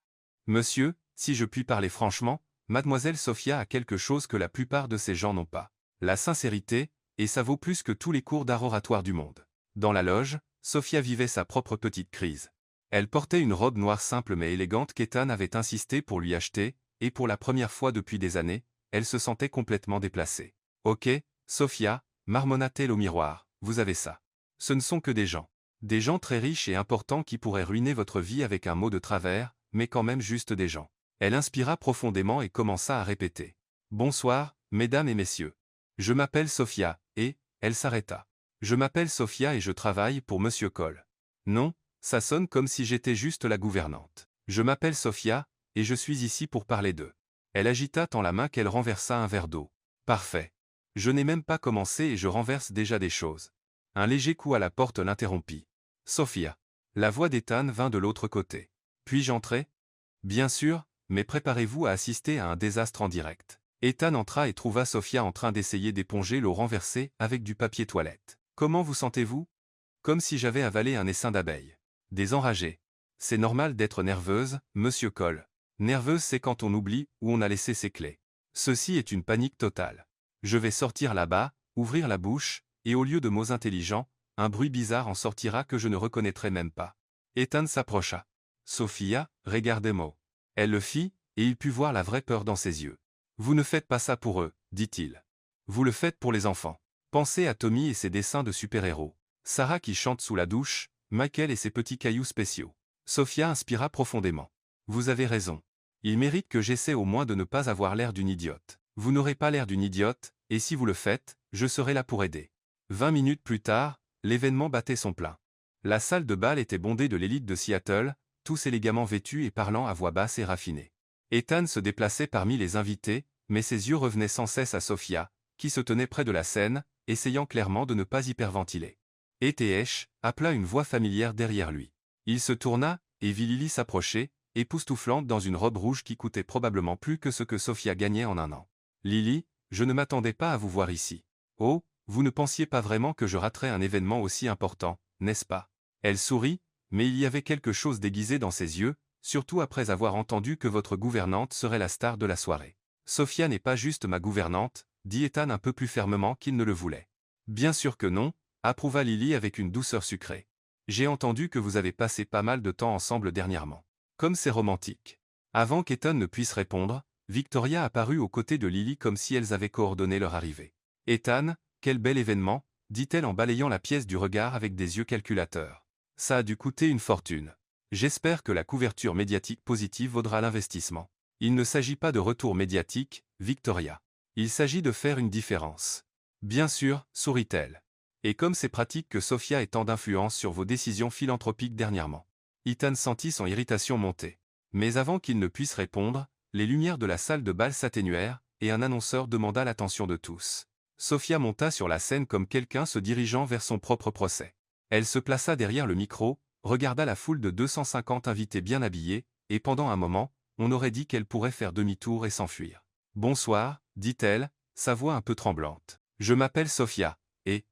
Speaker 1: « Monsieur, si je puis parler franchement, Mademoiselle Sophia a quelque chose que la plupart de ces gens n'ont pas. La sincérité, et ça vaut plus que tous les cours d'art oratoire du monde. » Dans la loge, Sophia vivait sa propre petite crise. Elle portait une robe noire simple mais élégante qu'Ethan avait insisté pour lui acheter, et pour la première fois depuis des années, elle se sentait complètement déplacée. « Ok, Sophia, marmonna-t-elle au miroir, vous avez ça. Ce ne sont que des gens. Des gens très riches et importants qui pourraient ruiner votre vie avec un mot de travers, mais quand même juste des gens. » Elle inspira profondément et commença à répéter. « Bonsoir, mesdames et messieurs. Je m'appelle Sophia, et, » elle s'arrêta. « Je m'appelle Sophia et je travaille pour Monsieur Cole. » Non, ça sonne comme si j'étais juste la gouvernante. « Je m'appelle Sophia, et je suis ici pour parler d'eux. » Elle agita tant la main qu'elle renversa un verre d'eau. « Parfait. Je n'ai même pas commencé et je renverse déjà des choses. » Un léger coup à la porte l'interrompit. « Sophia. » La voix d'Ethan vint de l'autre côté. « Puis-je entrer ? » « Bien sûr, mais préparez-vous à assister à un désastre en direct. » Ethan entra et trouva Sophia en train d'essayer d'éponger l'eau renversée avec du papier toilette. « Comment vous sentez-vous ? » « Comme si j'avais avalé un essaim d'abeilles. » « Des enragés. »« C'est normal d'être nerveuse, Monsieur Cole. Nerveuse c'est quand on oublie où on a laissé ses clés. Ceci est une panique totale. Je vais sortir là-bas, ouvrir la bouche, et au lieu de mots intelligents, un bruit bizarre en sortira que je ne reconnaîtrai même pas. » Ethan s'approcha. « Sophia, regardez-moi. » Elle le fit, et il put voir la vraie peur dans ses yeux. « Vous ne faites pas ça pour eux, dit-il. Vous le faites pour les enfants. Pensez à Tommy et ses dessins de super-héros. Sarah qui chante sous la douche, Michael et ses petits cailloux spéciaux. » Sophia inspira profondément. « Vous avez raison. Il mérite que j'essaie au moins de ne pas avoir l'air d'une idiote. Vous n'aurez pas l'air d'une idiote, et si vous le faites, je serai là pour aider. » 20 minutes plus tard, l'événement battait son plein. La salle de bal était bondée de l'élite de Seattle, tous élégamment vêtus et parlant à voix basse et raffinée. Ethan se déplaçait parmi les invités, mais ses yeux revenaient sans cesse à Sophia, qui se tenait près de la scène, essayant clairement de ne pas hyperventiler. « ETH » appela une voix familière derrière lui. Il se tourna, et vit Lily s'approcher, époustouflante dans une robe rouge qui coûtait probablement plus que ce que Sophia gagnait en un an. « Lily, je ne m'attendais pas à vous voir ici. Oh, vous ne pensiez pas vraiment que je raterais un événement aussi important, n'est-ce pas ?» Elle sourit, mais il y avait quelque chose d'aiguisé dans ses yeux, surtout après avoir entendu que votre gouvernante serait la star de la soirée. « Sophia n'est pas juste ma gouvernante, » dit Ethan un peu plus fermement qu'il ne le voulait. « Bien sûr que non, » approuva Lily avec une douceur sucrée. « J'ai entendu que vous avez passé pas mal de temps ensemble dernièrement. Comme c'est romantique. » Avant qu'Ethan ne puisse répondre, Victoria apparut aux côtés de Lily comme si elles avaient coordonné leur arrivée. « Ethan, quel bel événement, » dit-elle en balayant la pièce du regard avec des yeux calculateurs. « Ça a dû coûter une fortune. J'espère que la couverture médiatique positive vaudra l'investissement. » « Il ne s'agit pas de retour médiatique, Victoria. Il s'agit de faire une différence. » « Bien sûr, » sourit-elle. « Et comme c'est pratique que Sophia ait tant d'influence sur vos décisions philanthropiques dernièrement. » Ethan sentit son irritation monter. Mais avant qu'il ne puisse répondre, les lumières de la salle de bal s'atténuèrent, et un annonceur demanda l'attention de tous. Sophia monta sur la scène comme quelqu'un se dirigeant vers son propre procès. Elle se plaça derrière le micro, regarda la foule de 250 invités bien habillés, et pendant un moment, on aurait dit qu'elle pourrait faire demi-tour et s'enfuir. « Bonsoir, » dit-elle, sa voix un peu tremblante. « Je m'appelle Sophia, et... »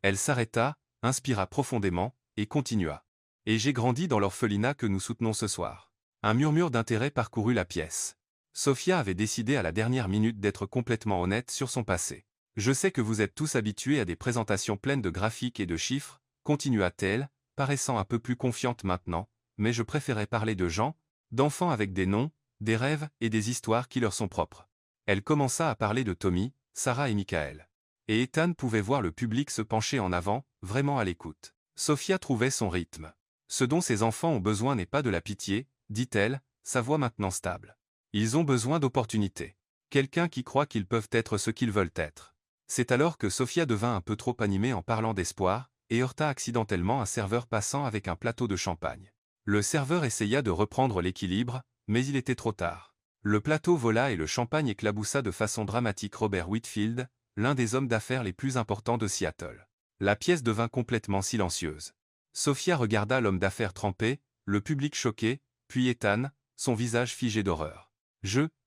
Speaker 1: Elle s'arrêta, inspira profondément, et continua. « Et j'ai grandi dans l'orphelinat que nous soutenons ce soir. » Un murmure d'intérêt parcourut la pièce. Sophia avait décidé à la dernière minute d'être complètement honnête sur son passé. « Je sais que vous êtes tous habitués à des présentations pleines de graphiques et de chiffres, » continua-t-elle, paraissant un peu plus confiante maintenant, « mais je préférais parler de gens, d'enfants avec des noms, des rêves et des histoires qui leur sont propres. » Elle commença à parler de Tommy, Sarah et Michael. Et Ethan pouvait voir le public se pencher en avant, vraiment à l'écoute. Sophia trouvait son rythme. Ce dont ces enfants ont besoin n'est pas de la pitié, dit-elle, sa voix maintenant stable. Ils ont besoin d'opportunités. Quelqu'un qui croit qu'ils peuvent être ce qu'ils veulent être. C'est alors que Sophia devint un peu trop animée en parlant d'espoir, et heurta accidentellement un serveur passant avec un plateau de champagne. Le serveur essaya de reprendre l'équilibre, mais il était trop tard. Le plateau vola et le champagne éclaboussa de façon dramatique Robert Whitfield, l'un des hommes d'affaires les plus importants de Seattle. La pièce devint complètement silencieuse. Sophia regarda l'homme d'affaires trempé, le public choqué, puis Ethan, son visage figé d'horreur.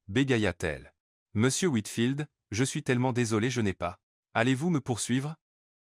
Speaker 1: Bégaya-t-elle. Monsieur Whitfield, je suis tellement désolé, je n'ai pas. Allez-vous me poursuivre?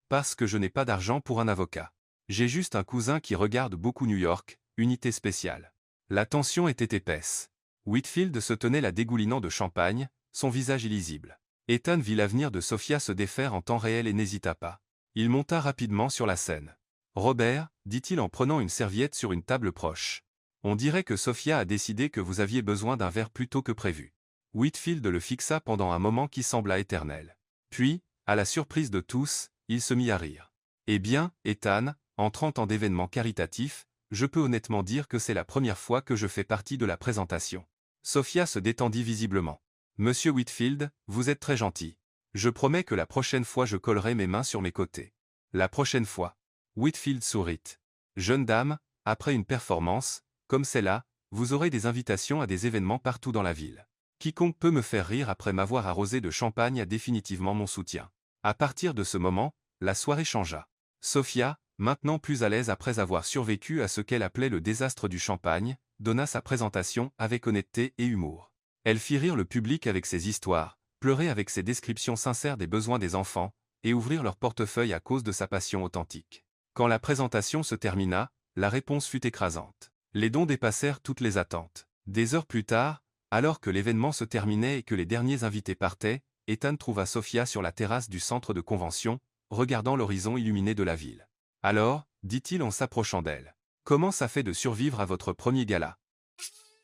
Speaker 1: Parce que je n'ai pas d'argent pour un avocat. J'ai juste un cousin qui regarde beaucoup New York, unité spéciale. La tension était épaisse. Whitfield se tenait là dégoulinant de champagne, son visage illisible. Ethan vit l'avenir de Sophia se défaire en temps réel et n'hésita pas. Il monta rapidement sur la scène. Robert, dit-il en prenant une serviette sur une table proche. On dirait que Sophia a décidé que vous aviez besoin d'un verre plus tôt que prévu. Whitfield le fixa pendant un moment qui sembla éternel. Puis, à la surprise de tous, il se mit à rire. Eh bien, Ethan, en 30 ans d'événements caritatifs, je peux honnêtement dire que c'est la première fois que je fais partie de la présentation. Sophia se détendit visiblement. Monsieur Whitfield, vous êtes très gentil. Je promets que la prochaine fois je collerai mes mains sur mes côtés. La prochaine fois. Whitfield sourit. Jeune dame, après une performance, comme celle-là, vous aurez des invitations à des événements partout dans la ville. Quiconque peut me faire rire après m'avoir arrosé de champagne a définitivement mon soutien. À partir de ce moment, la soirée changea. Sophia, maintenant plus à l'aise après avoir survécu à ce qu'elle appelait le désastre du champagne, donna sa présentation avec honnêteté et humour. Elle fit rire le public avec ses histoires, pleurer avec ses descriptions sincères des besoins des enfants, et ouvrir leur portefeuille à cause de sa passion authentique. Quand la présentation se termina, la réponse fut écrasante. Les dons dépassèrent toutes les attentes. Des heures plus tard, alors que l'événement se terminait et que les derniers invités partaient, Ethan trouva Sophia sur la terrasse du centre de convention, regardant l'horizon illuminé de la ville. « Alors, dit-il en s'approchant d'elle, comment ça fait de survivre à votre premier gala ?»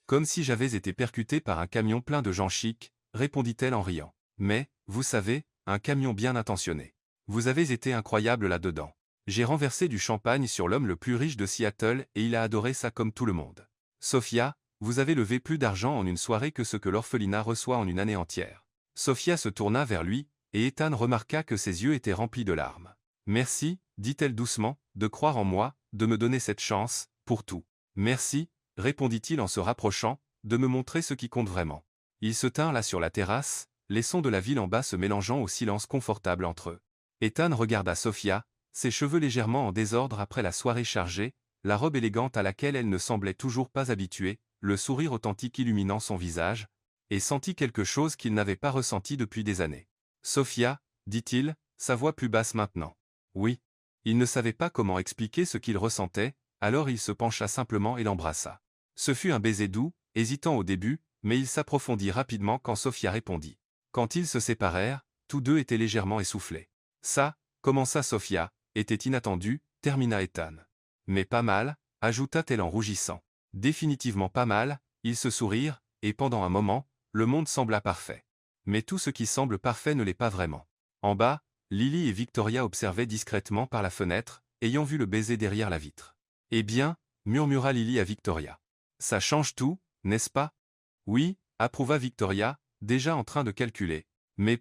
Speaker 1: Comme si j'avais été percuté par un camion plein de gens chics, répondit-elle en riant. Mais, vous savez, un camion bien intentionné. Vous avez été incroyable là-dedans. J'ai renversé du champagne sur l'homme le plus riche de Seattle et il a adoré ça comme tout le monde. Sophia, vous avez levé plus d'argent en une soirée que ce que l'orphelinat reçoit en une année entière. Sophia se tourna vers lui, et Ethan remarqua que ses yeux étaient remplis de larmes. Merci, dit-elle doucement, de croire en moi, de me donner cette chance, pour tout. Merci, répondit-il en se rapprochant, de me montrer ce qui compte vraiment. Ils se tinrent là sur la terrasse, les sons de la ville en bas se mélangeant au silence confortable entre eux. Ethan regarda Sophia, ses cheveux légèrement en désordre après la soirée chargée, la robe élégante à laquelle elle ne semblait toujours pas habituée, le sourire authentique illuminant son visage, et sentit quelque chose qu'il n'avait pas ressenti depuis des années. « Sophia, dit-il, sa voix plus basse maintenant. Oui. » Il ne savait pas comment expliquer ce qu'il ressentait, alors il se pencha simplement et l'embrassa. Ce fut un baiser doux, hésitant au début, mais il s'approfondit rapidement quand Sophia répondit. Quand ils se séparèrent, tous deux étaient légèrement essoufflés. Ça, commença Sophia, était inattendu, termina Ethan. Mais pas mal, ajouta-t-elle en rougissant. Définitivement pas mal, ils se sourirent, et pendant un moment, le monde sembla parfait. Mais tout ce qui semble parfait ne l'est pas vraiment. En bas, Lily et Victoria observaient discrètement par la fenêtre, ayant vu le baiser derrière la vitre. Eh bien, murmura Lily à Victoria. Ça change tout, n'est-ce pas? Oui, approuva Victoria, déjà en train de calculer. Mais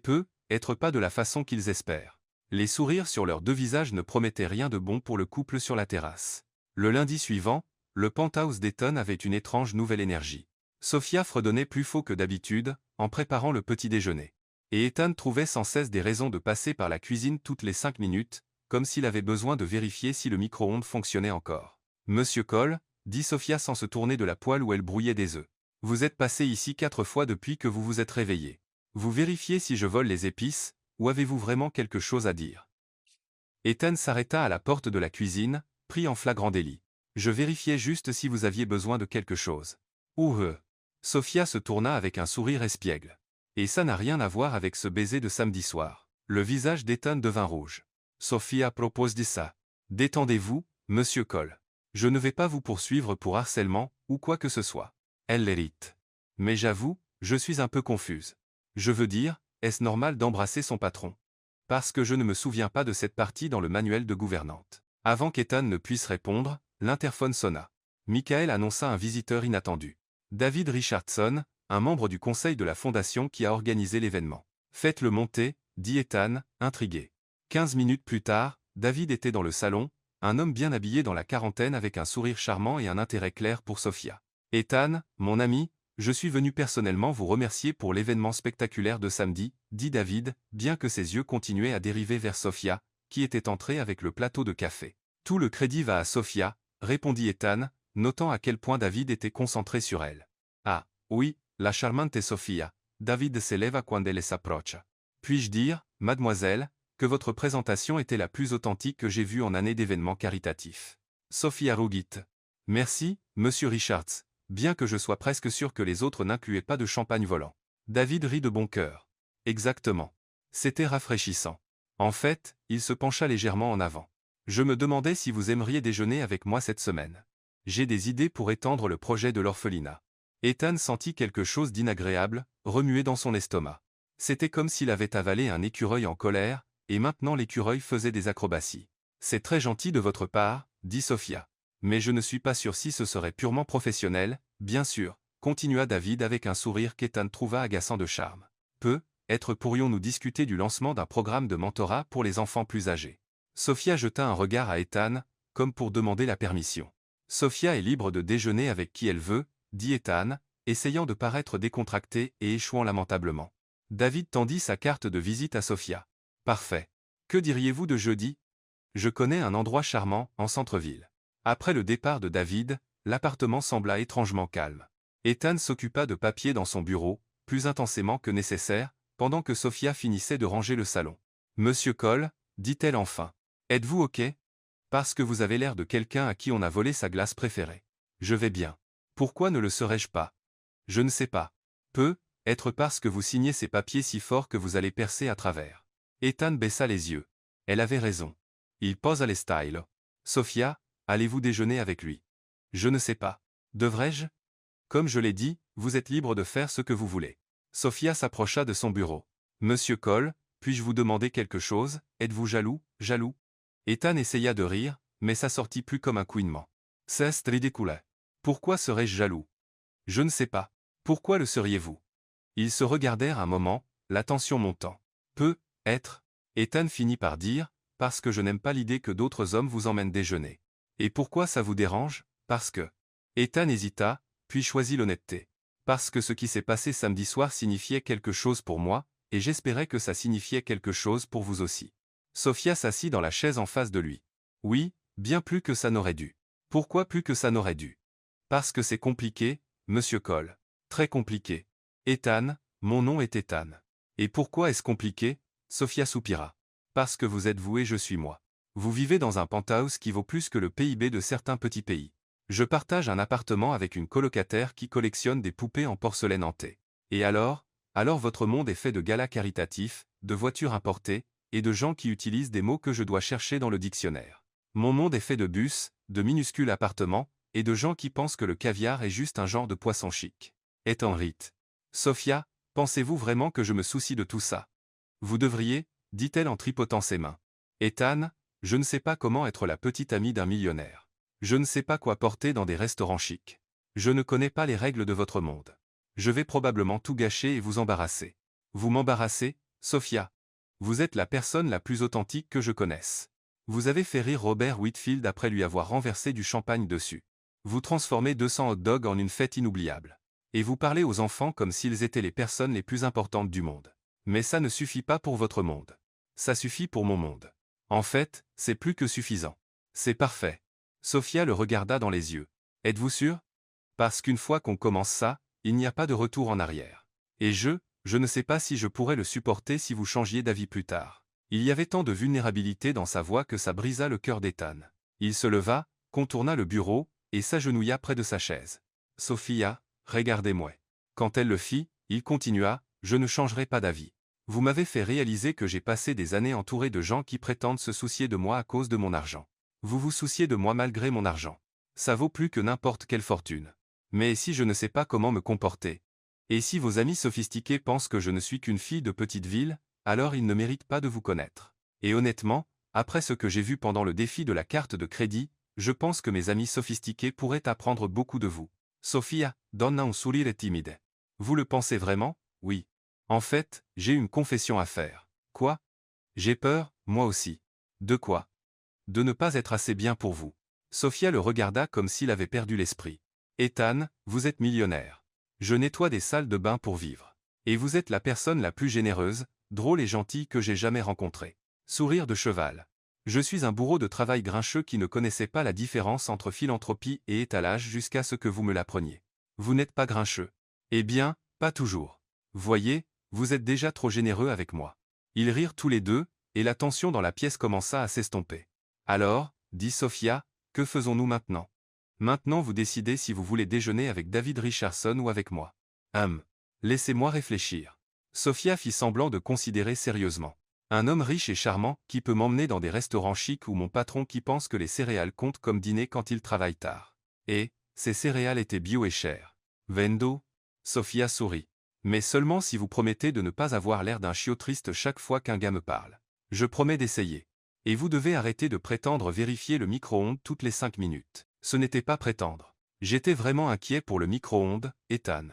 Speaker 1: être pas de la façon qu'ils espèrent. Les sourires sur leurs deux visages ne promettaient rien de bon pour le couple sur la terrasse. Le lundi suivant, le penthouse d'Eton avait une étrange nouvelle énergie. Sophia fredonnait plus faux que d'habitude, en préparant le petit déjeuner. Et Ethan trouvait sans cesse des raisons de passer par la cuisine toutes les 5 minutes, comme s'il avait besoin de vérifier si le micro-ondes fonctionnait encore. « Monsieur Cole, dit Sophia sans se tourner de la poêle où elle brouillait des œufs. Vous êtes passé ici 4 fois depuis que vous vous êtes réveillé. Vous vérifiez si je vole les épices, ou avez-vous vraiment quelque chose à dire? » Ethan s'arrêta à la porte de la cuisine, pris en flagrant délit. « Je vérifiais juste si vous aviez besoin de quelque chose. » Sophia se tourna avec un sourire espiègle. Et ça n'a rien à voir avec ce baiser de samedi soir. Le visage d'Ethan devint rouge. Sophia propose de ça. Détendez-vous, monsieur Cole. Je ne vais pas vous poursuivre pour harcèlement, ou quoi que ce soit. Elle l'hérite. Mais j'avoue, je suis un peu confuse. Je veux dire, est-ce normal d'embrasser son patron? Parce que je ne me souviens pas de cette partie dans le manuel de gouvernante. Avant qu'Ethan ne puisse répondre, l'interphone sonna. Michael annonça un visiteur inattendu. David Richardson, un membre du conseil de la fondation qui a organisé l'événement. Faites-le monter, dit Ethan, intrigué. 15 minutes plus tard, David était dans le salon, un homme bien habillé dans la quarantaine avec un sourire charmant et un intérêt clair pour Sophia. Ethan, mon ami, je suis venu personnellement vous remercier pour l'événement spectaculaire de samedi, dit David, bien que ses yeux continuaient à dériver vers Sophia, qui était entrée avec le plateau de café. Tout le crédit va à Sophia, répondit Ethan, notant à quel point David était concentré sur elle. Ah, oui, la charmante Sophia, David se leva cuando elle s'approcha. Puis-je dire, mademoiselle, que votre présentation était la plus authentique que j'ai vue en année d'événements caritatifs. Sophia rougit. Merci, monsieur Richards, bien que je sois presque sûr que les autres n'incluaient pas de champagne volant. David rit de bon cœur. Exactement. C'était rafraîchissant. En fait, il se pencha légèrement en avant. Je me demandais si vous aimeriez déjeuner avec moi cette semaine. J'ai des idées pour étendre le projet de l'orphelinat. Ethan sentit quelque chose d'inagréable, remuer dans son estomac. C'était comme s'il avait avalé un écureuil en colère, et maintenant l'écureuil faisait des acrobaties. C'est très gentil de votre part, dit Sophia. Mais je ne suis pas sûr si ce serait purement professionnel, bien sûr, continua David avec un sourire qu'Ethan trouva agaçant de charme. Pourrions-nous discuter du lancement d'un programme de mentorat pour les enfants plus âgés. Sophia jeta un regard à Ethan, comme pour demander la permission. Sophia est libre de déjeuner avec qui elle veut, dit Ethan, essayant de paraître décontracté et échouant lamentablement. David tendit sa carte de visite à Sophia. Parfait. Que diriez-vous de jeudi? Je connais un endroit charmant, en centre-ville. Après le départ de David, l'appartement sembla étrangement calme. Ethan s'occupa de papier dans son bureau, plus intensément que nécessaire, pendant que Sophia finissait de ranger le salon. Monsieur Cole, dit-elle enfin. Êtes-vous OK? Parce que vous avez l'air de quelqu'un à qui on a volé sa glace préférée. Je vais bien. Pourquoi ne le serais-je pas? Je ne sais pas. Peut-être parce que vous signez ces papiers si fort que vous allez percer à travers. Ethan baissa les yeux. Elle avait raison. Il posa les styles. Sophia, allez-vous déjeuner avec lui? Je ne sais pas. Devrais-je? Comme je l'ai dit, vous êtes libre de faire ce que vous voulez. Sophia s'approcha de son bureau. Monsieur Cole, puis-je vous demander quelque chose? Êtes-vous jaloux? Jaloux? Ethan essaya de rire, mais ça sortit plus comme un couinement. C'est ridicule. Pourquoi serais-je jaloux? Je ne sais pas. Pourquoi le seriez-vous? Ils se regardèrent un moment, la tension montant. Peut-être. Ethan finit par dire, parce que je n'aime pas l'idée que d'autres hommes vous emmènent déjeuner. Et pourquoi ça vous dérange? Parce que. Ethan hésita, puis choisit l'honnêteté. Parce que ce qui s'est passé samedi soir signifiait quelque chose pour moi, et j'espérais que ça signifiait quelque chose pour vous aussi. Sophia s'assit dans la chaise en face de lui. Oui, bien plus que ça n'aurait dû. Pourquoi plus que ça n'aurait dû? Parce que c'est compliqué, monsieur Cole. Très compliqué. Ethan, mon nom est Ethan. Et pourquoi est-ce compliqué? Sophia soupira. Parce que vous êtes vous et je suis moi. Vous vivez dans un penthouse qui vaut plus que le PIB de certains petits pays. Je partage un appartement avec une colocataire qui collectionne des poupées en porcelaine hantée. Et alors votre monde est fait de galas caritatifs, de voitures importées, et de gens qui utilisent des mots que je dois chercher dans le dictionnaire. Mon monde est fait de bus, de minuscules appartements, et de gens qui pensent que le caviar est juste un genre de poisson chic. Ethan rit. Sophia, pensez-vous vraiment que je me soucie de tout ça? Vous devriez, dit-elle en tripotant ses mains. Ethan, je ne sais pas comment être la petite amie d'un millionnaire. Je ne sais pas quoi porter dans des restaurants chics. Je ne connais pas les règles de votre monde. Je vais probablement tout gâcher et vous embarrasser. Vous m'embarrassez, Sophia. Vous êtes la personne la plus authentique que je connaisse. Vous avez fait rire Robert Whitfield après lui avoir renversé du champagne dessus. Vous transformez 200 hot dogs en une fête inoubliable. Et vous parlez aux enfants comme s'ils étaient les personnes les plus importantes du monde. Mais ça ne suffit pas pour votre monde. Ça suffit pour mon monde. En fait, c'est plus que suffisant. C'est parfait. Sophia le regarda dans les yeux. Êtes-vous sûr? Parce qu'une fois qu'on commence ça, il n'y a pas de retour en arrière. Et je ne sais pas si je pourrais le supporter si vous changiez d'avis plus tard. Il y avait tant de vulnérabilité dans sa voix que ça brisa le cœur d'Ethan. Il se leva, contourna le bureau, et s'agenouilla près de sa chaise. Sophia, regardez-moi. Quand elle le fit, il continua, je ne changerai pas d'avis. Vous m'avez fait réaliser que j'ai passé des années entouré de gens qui prétendent se soucier de moi à cause de mon argent. Vous vous souciez de moi malgré mon argent. Ça vaut plus que n'importe quelle fortune. Mais si je ne sais pas comment me comporter? Et si vos amis sophistiqués pensent que je ne suis qu'une fille de petite ville, alors ils ne méritent pas de vous connaître. Et honnêtement, après ce que j'ai vu pendant le défi de la carte de crédit, je pense que mes amis sophistiqués pourraient apprendre beaucoup de vous. Sofia, donna un sourire timide. Vous le pensez vraiment? Oui. En fait, j'ai une confession à faire. Quoi? J'ai peur, moi aussi. De quoi? De ne pas être assez bien pour vous. Sofia le regarda comme s'il avait perdu l'esprit. Ethan, vous êtes millionnaire. Je nettoie des salles de bain pour vivre. Et vous êtes la personne la plus généreuse, drôle et gentille que j'ai jamais rencontrée. Sourire de cheval. Je suis un bourreau de travail grincheux qui ne connaissait pas la différence entre philanthropie et étalage jusqu'à ce que vous me l'appreniez. Vous n'êtes pas grincheux. Eh bien, pas toujours. Voyez, vous êtes déjà trop généreux avec moi. Ils rirent tous les deux, et la tension dans la pièce commença à s'estomper. Alors, dit Sofia, que faisons-nous maintenant? Maintenant vous décidez si vous voulez déjeuner avec David Richardson ou avec moi. Laissez-moi réfléchir. Sofia fit semblant de considérer sérieusement. Un homme riche et charmant qui peut m'emmener dans des restaurants chics ou mon patron qui pense que les céréales comptent comme dîner quand il travaille tard. Et, ces céréales étaient bio et chères. Vendo? Sofia sourit. Mais seulement si vous promettez de ne pas avoir l'air d'un chiot triste chaque fois qu'un gars me parle. Je promets d'essayer. Et vous devez arrêter de prétendre vérifier le micro-ondes toutes les 5 minutes. Ce n'était pas prétendre. J'étais vraiment inquiet pour le micro-ondes, Ethan.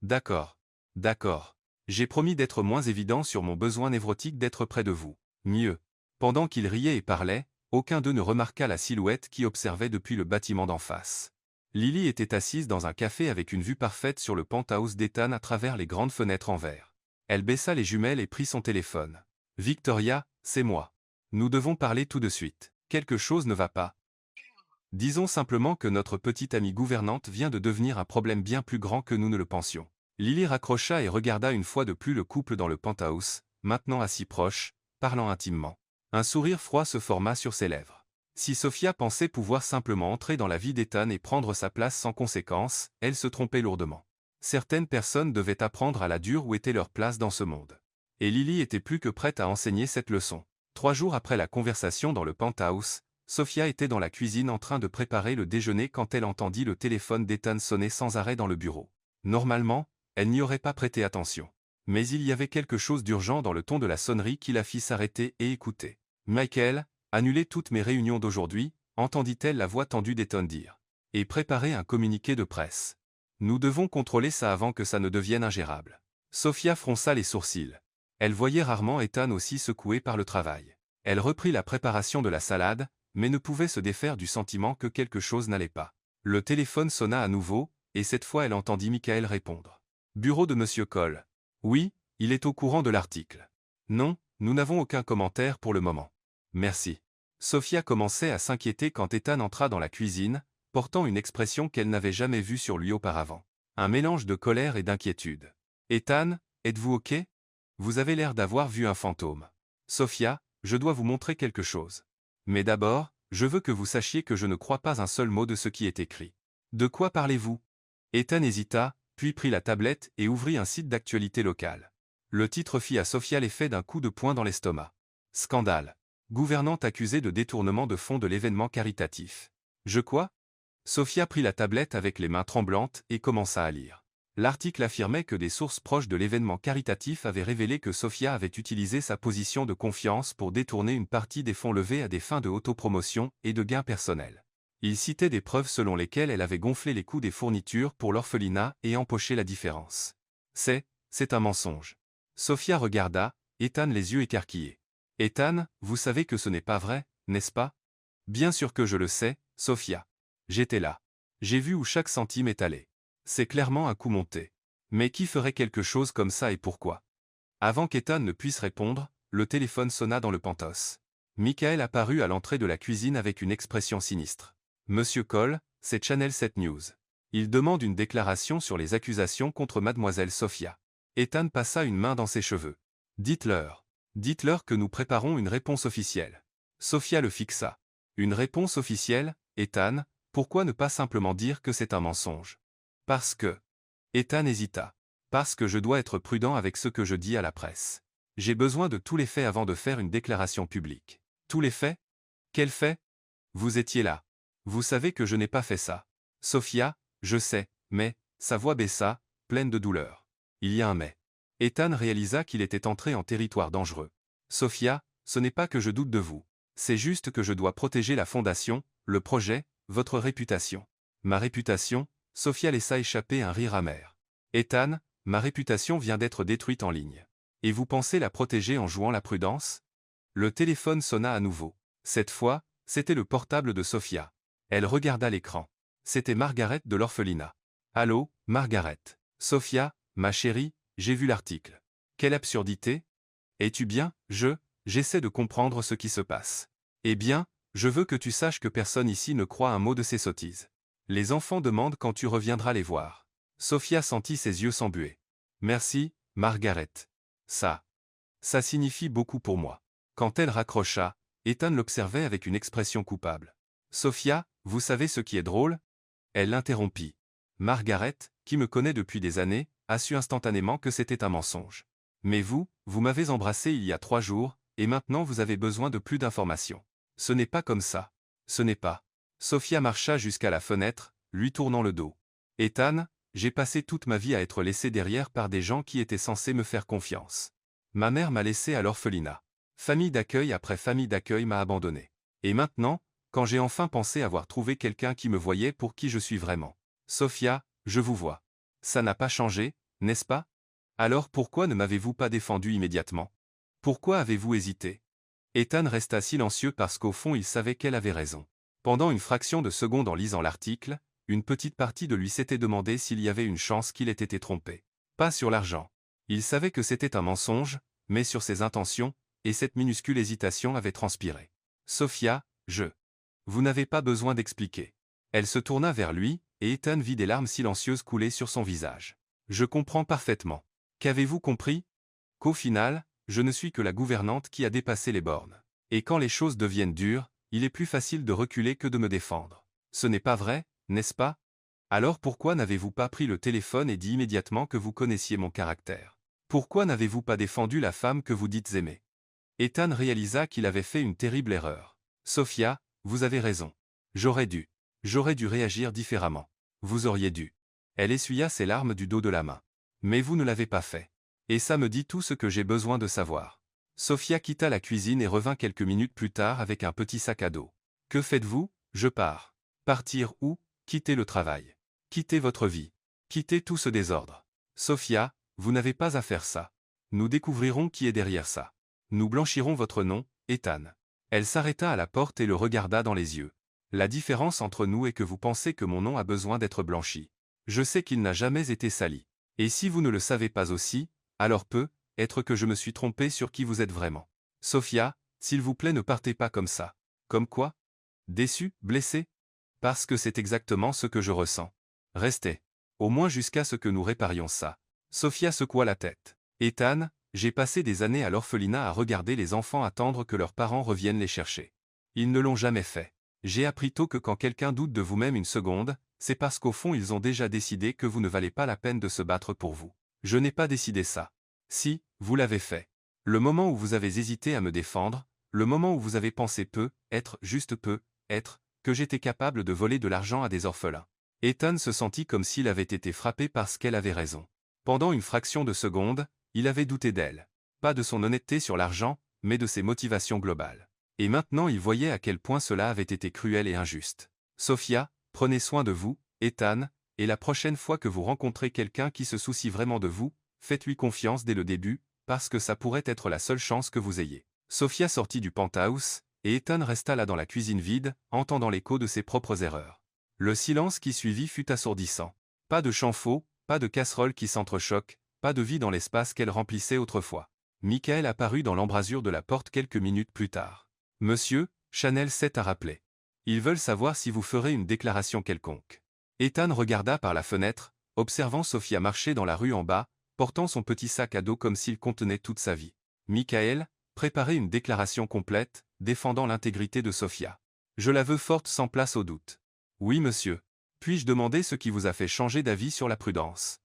Speaker 1: D'accord. D'accord. J'ai promis d'être moins évident sur mon besoin névrotique d'être près de vous. Mieux. Pendant qu'ils riaient et parlaient, aucun d'eux ne remarqua la silhouette qui observait depuis le bâtiment d'en face. Lily était assise dans un café avec une vue parfaite sur le penthouse d'Ethan à travers les grandes fenêtres en verre. Elle baissa les jumelles et prit son téléphone. Victoria, c'est moi. Nous devons parler tout de suite. Quelque chose ne va pas. Disons simplement que notre petite amie gouvernante vient de devenir un problème bien plus grand que nous ne le pensions. Lily raccrocha et regarda une fois de plus le couple dans le penthouse, maintenant assis proche, parlant intimement. Un sourire froid se forma sur ses lèvres. Si Sofia pensait pouvoir simplement entrer dans la vie d'Ethan et prendre sa place sans conséquence, elle se trompait lourdement. Certaines personnes devaient apprendre à la dure où était leur place dans ce monde. Et Lily était plus que prête à enseigner cette leçon. 3 jours après la conversation dans le penthouse, Sofia était dans la cuisine en train de préparer le déjeuner quand elle entendit le téléphone d'Ethan sonner sans arrêt dans le bureau. Normalement, elle n'y aurait pas prêté attention. Mais il y avait quelque chose d'urgent dans le ton de la sonnerie qui la fit s'arrêter et écouter. « Michael, annulez toutes mes réunions d'aujourd'hui », entendit-elle la voix tendue d'Ethan dire. « Et préparez un communiqué de presse. Nous devons contrôler ça avant que ça ne devienne ingérable. » Sofia fronça les sourcils. Elle voyait rarement Ethan aussi secoué par le travail. Elle reprit la préparation de la salade, mais ne pouvait se défaire du sentiment que quelque chose n'allait pas. Le téléphone sonna à nouveau, et cette fois elle entendit Michael répondre. « Bureau de Monsieur Cole. Oui, il est au courant de l'article. Non, nous n'avons aucun commentaire pour le moment. Merci. » Sofia commençait à s'inquiéter quand Ethan entra dans la cuisine, portant une expression qu'elle n'avait jamais vue sur lui auparavant. Un mélange de colère et d'inquiétude. « Ethan, êtes-vous OK? Vous avez l'air d'avoir vu un fantôme. Sofia, je dois vous montrer quelque chose. Mais d'abord, je veux que vous sachiez que je ne crois pas un seul mot de ce qui est écrit. De quoi parlez-vous? Ethan hésita, puis prit la tablette et ouvrit un site d'actualité locale. Le titre fit à Sofia l'effet d'un coup de poing dans l'estomac. Scandale. Gouvernante accusée de détournement de fonds de l'événement caritatif. Je quoi? Sofia prit la tablette avec les mains tremblantes et commença à lire. L'article affirmait que des sources proches de l'événement caritatif avaient révélé que Sofia avait utilisé sa position de confiance pour détourner une partie des fonds levés à des fins de autopromotion et de gains personnels. Il citait des preuves selon lesquelles elle avait gonflé les coûts des fournitures pour l'orphelinat et empoché la différence. C'est un mensonge. Sofia regarda, Ethan les yeux écarquillés. Ethan, vous savez que ce n'est pas vrai, n'est-ce pas? Bien sûr que je le sais, Sofia. J'étais là. J'ai vu où chaque centime est allé. C'est clairement un coup monté. Mais qui ferait quelque chose comme ça et pourquoi? Avant qu'Ethan ne puisse répondre, le téléphone sonna dans le pentos. Michael apparut à l'entrée de la cuisine avec une expression sinistre. Monsieur Cole, c'est Channel 7 News. Il demande une déclaration sur les accusations contre mademoiselle Sofia. Ethan passa une main dans ses cheveux. Dites-leur. Dites-leur que nous préparons une réponse officielle. Sofia le fixa. Une réponse officielle, Ethan, pourquoi ne pas simplement dire que c'est un mensonge? Parce que... Ethan hésita. Parce que je dois être prudent avec ce que je dis à la presse. J'ai besoin de tous les faits avant de faire une déclaration publique. Tous les faits? Quels faits? Vous étiez là. Vous savez que je n'ai pas fait ça. Sofia, je sais, mais, sa voix baissa, pleine de douleur. Il y a un mais. Ethan réalisa qu'il était entré en territoire dangereux. Sophia, ce n'est pas que je doute de vous. C'est juste que je dois protéger la fondation, le projet, votre réputation. Ma réputation? Sophia laissa échapper un rire amer. Ethan, ma réputation vient d'être détruite en ligne. Et vous pensez la protéger en jouant la prudence? Le téléphone sonna à nouveau. Cette fois, c'était le portable de Sophia. Elle regarda l'écran. C'était Margaret de l'orphelinat. Allô, Margaret. Sophia, ma chérie, j'ai vu l'article. Quelle absurdité? Es-tu bien? J'essaie de comprendre ce qui se passe. Eh bien, je veux que tu saches que personne ici ne croit un mot de ces sottises. Les enfants demandent quand tu reviendras les voir. Sophia sentit ses yeux s'embuer. Merci, Margaret. Ça signifie beaucoup pour moi. Quand elle raccrocha, Ethan l'observait avec une expression coupable. Sophia, vous savez ce qui est drôle? Elle l'interrompit. Margaret, qui me connaît depuis des années, a su instantanément que c'était un mensonge. Mais vous m'avez embrassé il y a 3 jours, et maintenant vous avez besoin de plus d'informations. Ce n'est pas comme ça. Ce n'est pas. Sophia marcha jusqu'à la fenêtre, lui tournant le dos. Ethan, j'ai passé toute ma vie à être laissé derrière par des gens qui étaient censés me faire confiance. Ma mère m'a laissé à l'orphelinat. Famille d'accueil après famille d'accueil m'a abandonné. Et maintenant, quand j'ai enfin pensé avoir trouvé quelqu'un qui me voyait pour qui je suis vraiment. Sophia, je vous vois. Ça n'a pas changé, n'est-ce pas? Alors pourquoi ne m'avez-vous pas défendu immédiatement? Pourquoi avez-vous hésité? Ethan resta silencieux parce qu'au fond il savait qu'elle avait raison. Pendant une fraction de seconde en lisant l'article, une petite partie de lui s'était demandé s'il y avait une chance qu'il ait été trompé. Pas sur l'argent. Il savait que c'était un mensonge, mais sur ses intentions, et cette minuscule hésitation avait transpiré. Sophia, Vous n'avez pas besoin d'expliquer. Elle se tourna vers lui, et Ethan vit des larmes silencieuses couler sur son visage. Je comprends parfaitement. Qu'avez-vous compris? Qu'au final, je ne suis que la gouvernante qui a dépassé les bornes. Et quand les choses deviennent dures, il est plus facile de reculer que de me défendre. Ce n'est pas vrai, n'est-ce pas? Alors pourquoi n'avez-vous pas pris le téléphone et dit immédiatement que vous connaissiez mon caractère? Pourquoi n'avez-vous pas défendu la femme que vous dites aimer? Ethan réalisa qu'il avait fait une terrible erreur. Sophia, vous avez raison. J'aurais dû réagir différemment. Vous auriez dû. Elle essuya ses larmes du dos de la main. Mais vous ne l'avez pas fait. Et ça me dit tout ce que j'ai besoin de savoir. Sophia quitta la cuisine et revint quelques minutes plus tard avec un petit sac à dos. Que faites-vous? Je pars. Partir où? Quitter le travail. Quitter votre vie. Quitter tout ce désordre. Sophia, vous n'avez pas à faire ça. Nous découvrirons qui est derrière ça. Nous blanchirons votre nom, Ethan. Elle s'arrêta à la porte et le regarda dans les yeux. La différence entre nous est que vous pensez que mon nom a besoin d'être blanchi. Je sais qu'il n'a jamais été sali. Et si vous ne le savez pas aussi, alors peut-être que je me suis trompé sur qui vous êtes vraiment. Sophia, s'il vous plaît ne partez pas comme ça. Comme quoi? Déçu, blessé? Parce que c'est exactement ce que je ressens. Restez. Au moins jusqu'à ce que nous réparions ça. Sophia secoua la tête. Ethan, j'ai passé des années à l'orphelinat à regarder les enfants attendre que leurs parents reviennent les chercher. Ils ne l'ont jamais fait. J'ai appris tôt que quand quelqu'un doute de vous-même une seconde, c'est parce qu'au fond ils ont déjà décidé que vous ne valez pas la peine de se battre pour vous. Je n'ai pas décidé ça. Si, vous l'avez fait. Le moment où vous avez hésité à me défendre, le moment où vous avez pensé que j'étais capable de voler de l'argent à des orphelins. Ethan se sentit comme s'il avait été frappé parce qu'elle avait raison. Pendant une fraction de seconde, il avait douté d'elle. Pas de son honnêteté sur l'argent, mais de ses motivations globales. Et maintenant il voyait à quel point cela avait été cruel et injuste. Sophia, prenez soin de vous, Ethan, et la prochaine fois que vous rencontrez quelqu'un qui se soucie vraiment de vous, faites-lui confiance dès le début, parce que ça pourrait être la seule chance que vous ayez. Sophia sortit du penthouse, et Ethan resta là dans la cuisine vide, entendant l'écho de ses propres erreurs. Le silence qui suivit fut assourdissant. Pas de chant faux, pas de casserole qui s'entrechoquent, pas de vie dans l'espace qu'elle remplissait autrefois. Michael apparut dans l'embrasure de la porte quelques minutes plus tard. Monsieur, Chanel s'est à rappeler. Ils veulent savoir si vous ferez une déclaration quelconque. Ethan regarda par la fenêtre, observant Sophia marcher dans la rue en bas, portant son petit sac à dos comme s'il contenait toute sa vie. Michael, préparez une déclaration complète, défendant l'intégrité de Sophia. Je la veux forte sans place au doute. Oui monsieur. Puis-je demander ce qui vous a fait changer d'avis sur la prudence?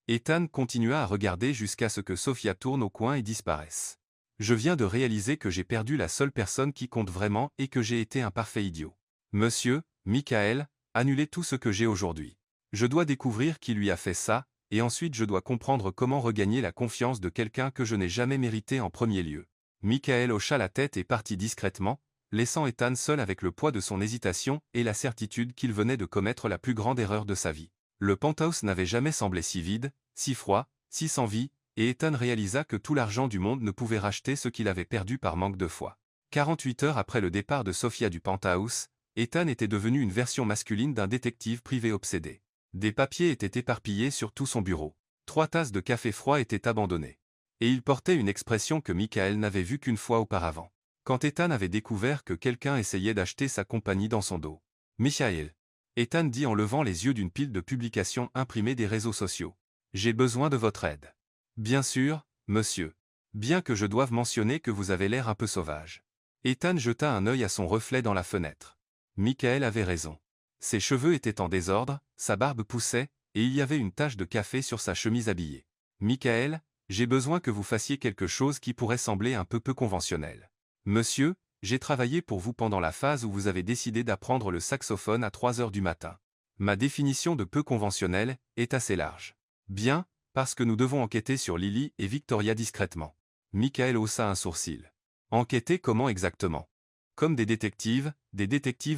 Speaker 1: Ethan continua à regarder jusqu'à ce que Sophia tourne au coin et disparaisse. Je viens de réaliser que j'ai perdu la seule personne qui compte vraiment et que j'ai été un parfait idiot. Monsieur, Michael, annulez tout ce que j'ai aujourd'hui. Je dois découvrir qui lui a fait ça, et ensuite je dois comprendre comment regagner la confiance de quelqu'un que je n'ai jamais mérité en premier lieu. Michael hocha la tête et partit discrètement, laissant Ethan seul avec le poids de son hésitation et la certitude qu'il venait de commettre la plus grande erreur de sa vie. Le penthouse n'avait jamais semblé si vide, si froid, si sans vie, et Ethan réalisa que tout l'argent du monde ne pouvait racheter ce qu'il avait perdu par manque de foi. 48 heures après le départ de Sophia du penthouse, Ethan était devenu une version masculine d'un détective privé obsédé. Des papiers étaient éparpillés sur tout son bureau. 3 tasses de café froid étaient abandonnées. Et il portait une expression que Michael n'avait vue qu'une fois auparavant. Quand Ethan avait découvert que quelqu'un essayait d'acheter sa compagnie dans son dos. « Michael !» Ethan dit en levant les yeux d'une pile de publications imprimées des réseaux sociaux. « J'ai besoin de votre aide. »« Bien sûr, monsieur. Bien que je doive mentionner que vous avez l'air un peu sauvage. » Ethan jeta un œil à son reflet dans la fenêtre. Michael avait raison. Ses cheveux étaient en désordre, sa barbe poussait, et il y avait une tache de café sur sa chemise habillée. « Michael, j'ai besoin que vous fassiez quelque chose qui pourrait sembler un peu conventionnel. Monsieur, j'ai travaillé pour vous pendant la phase où vous avez décidé d'apprendre le saxophone à 3 heures du matin. Ma définition de peu conventionnel est assez large. Bien, parce que nous devons enquêter sur Lily et Victoria discrètement. » Michael haussa un sourcil. « Enquêter comment exactement ? » Comme des détectives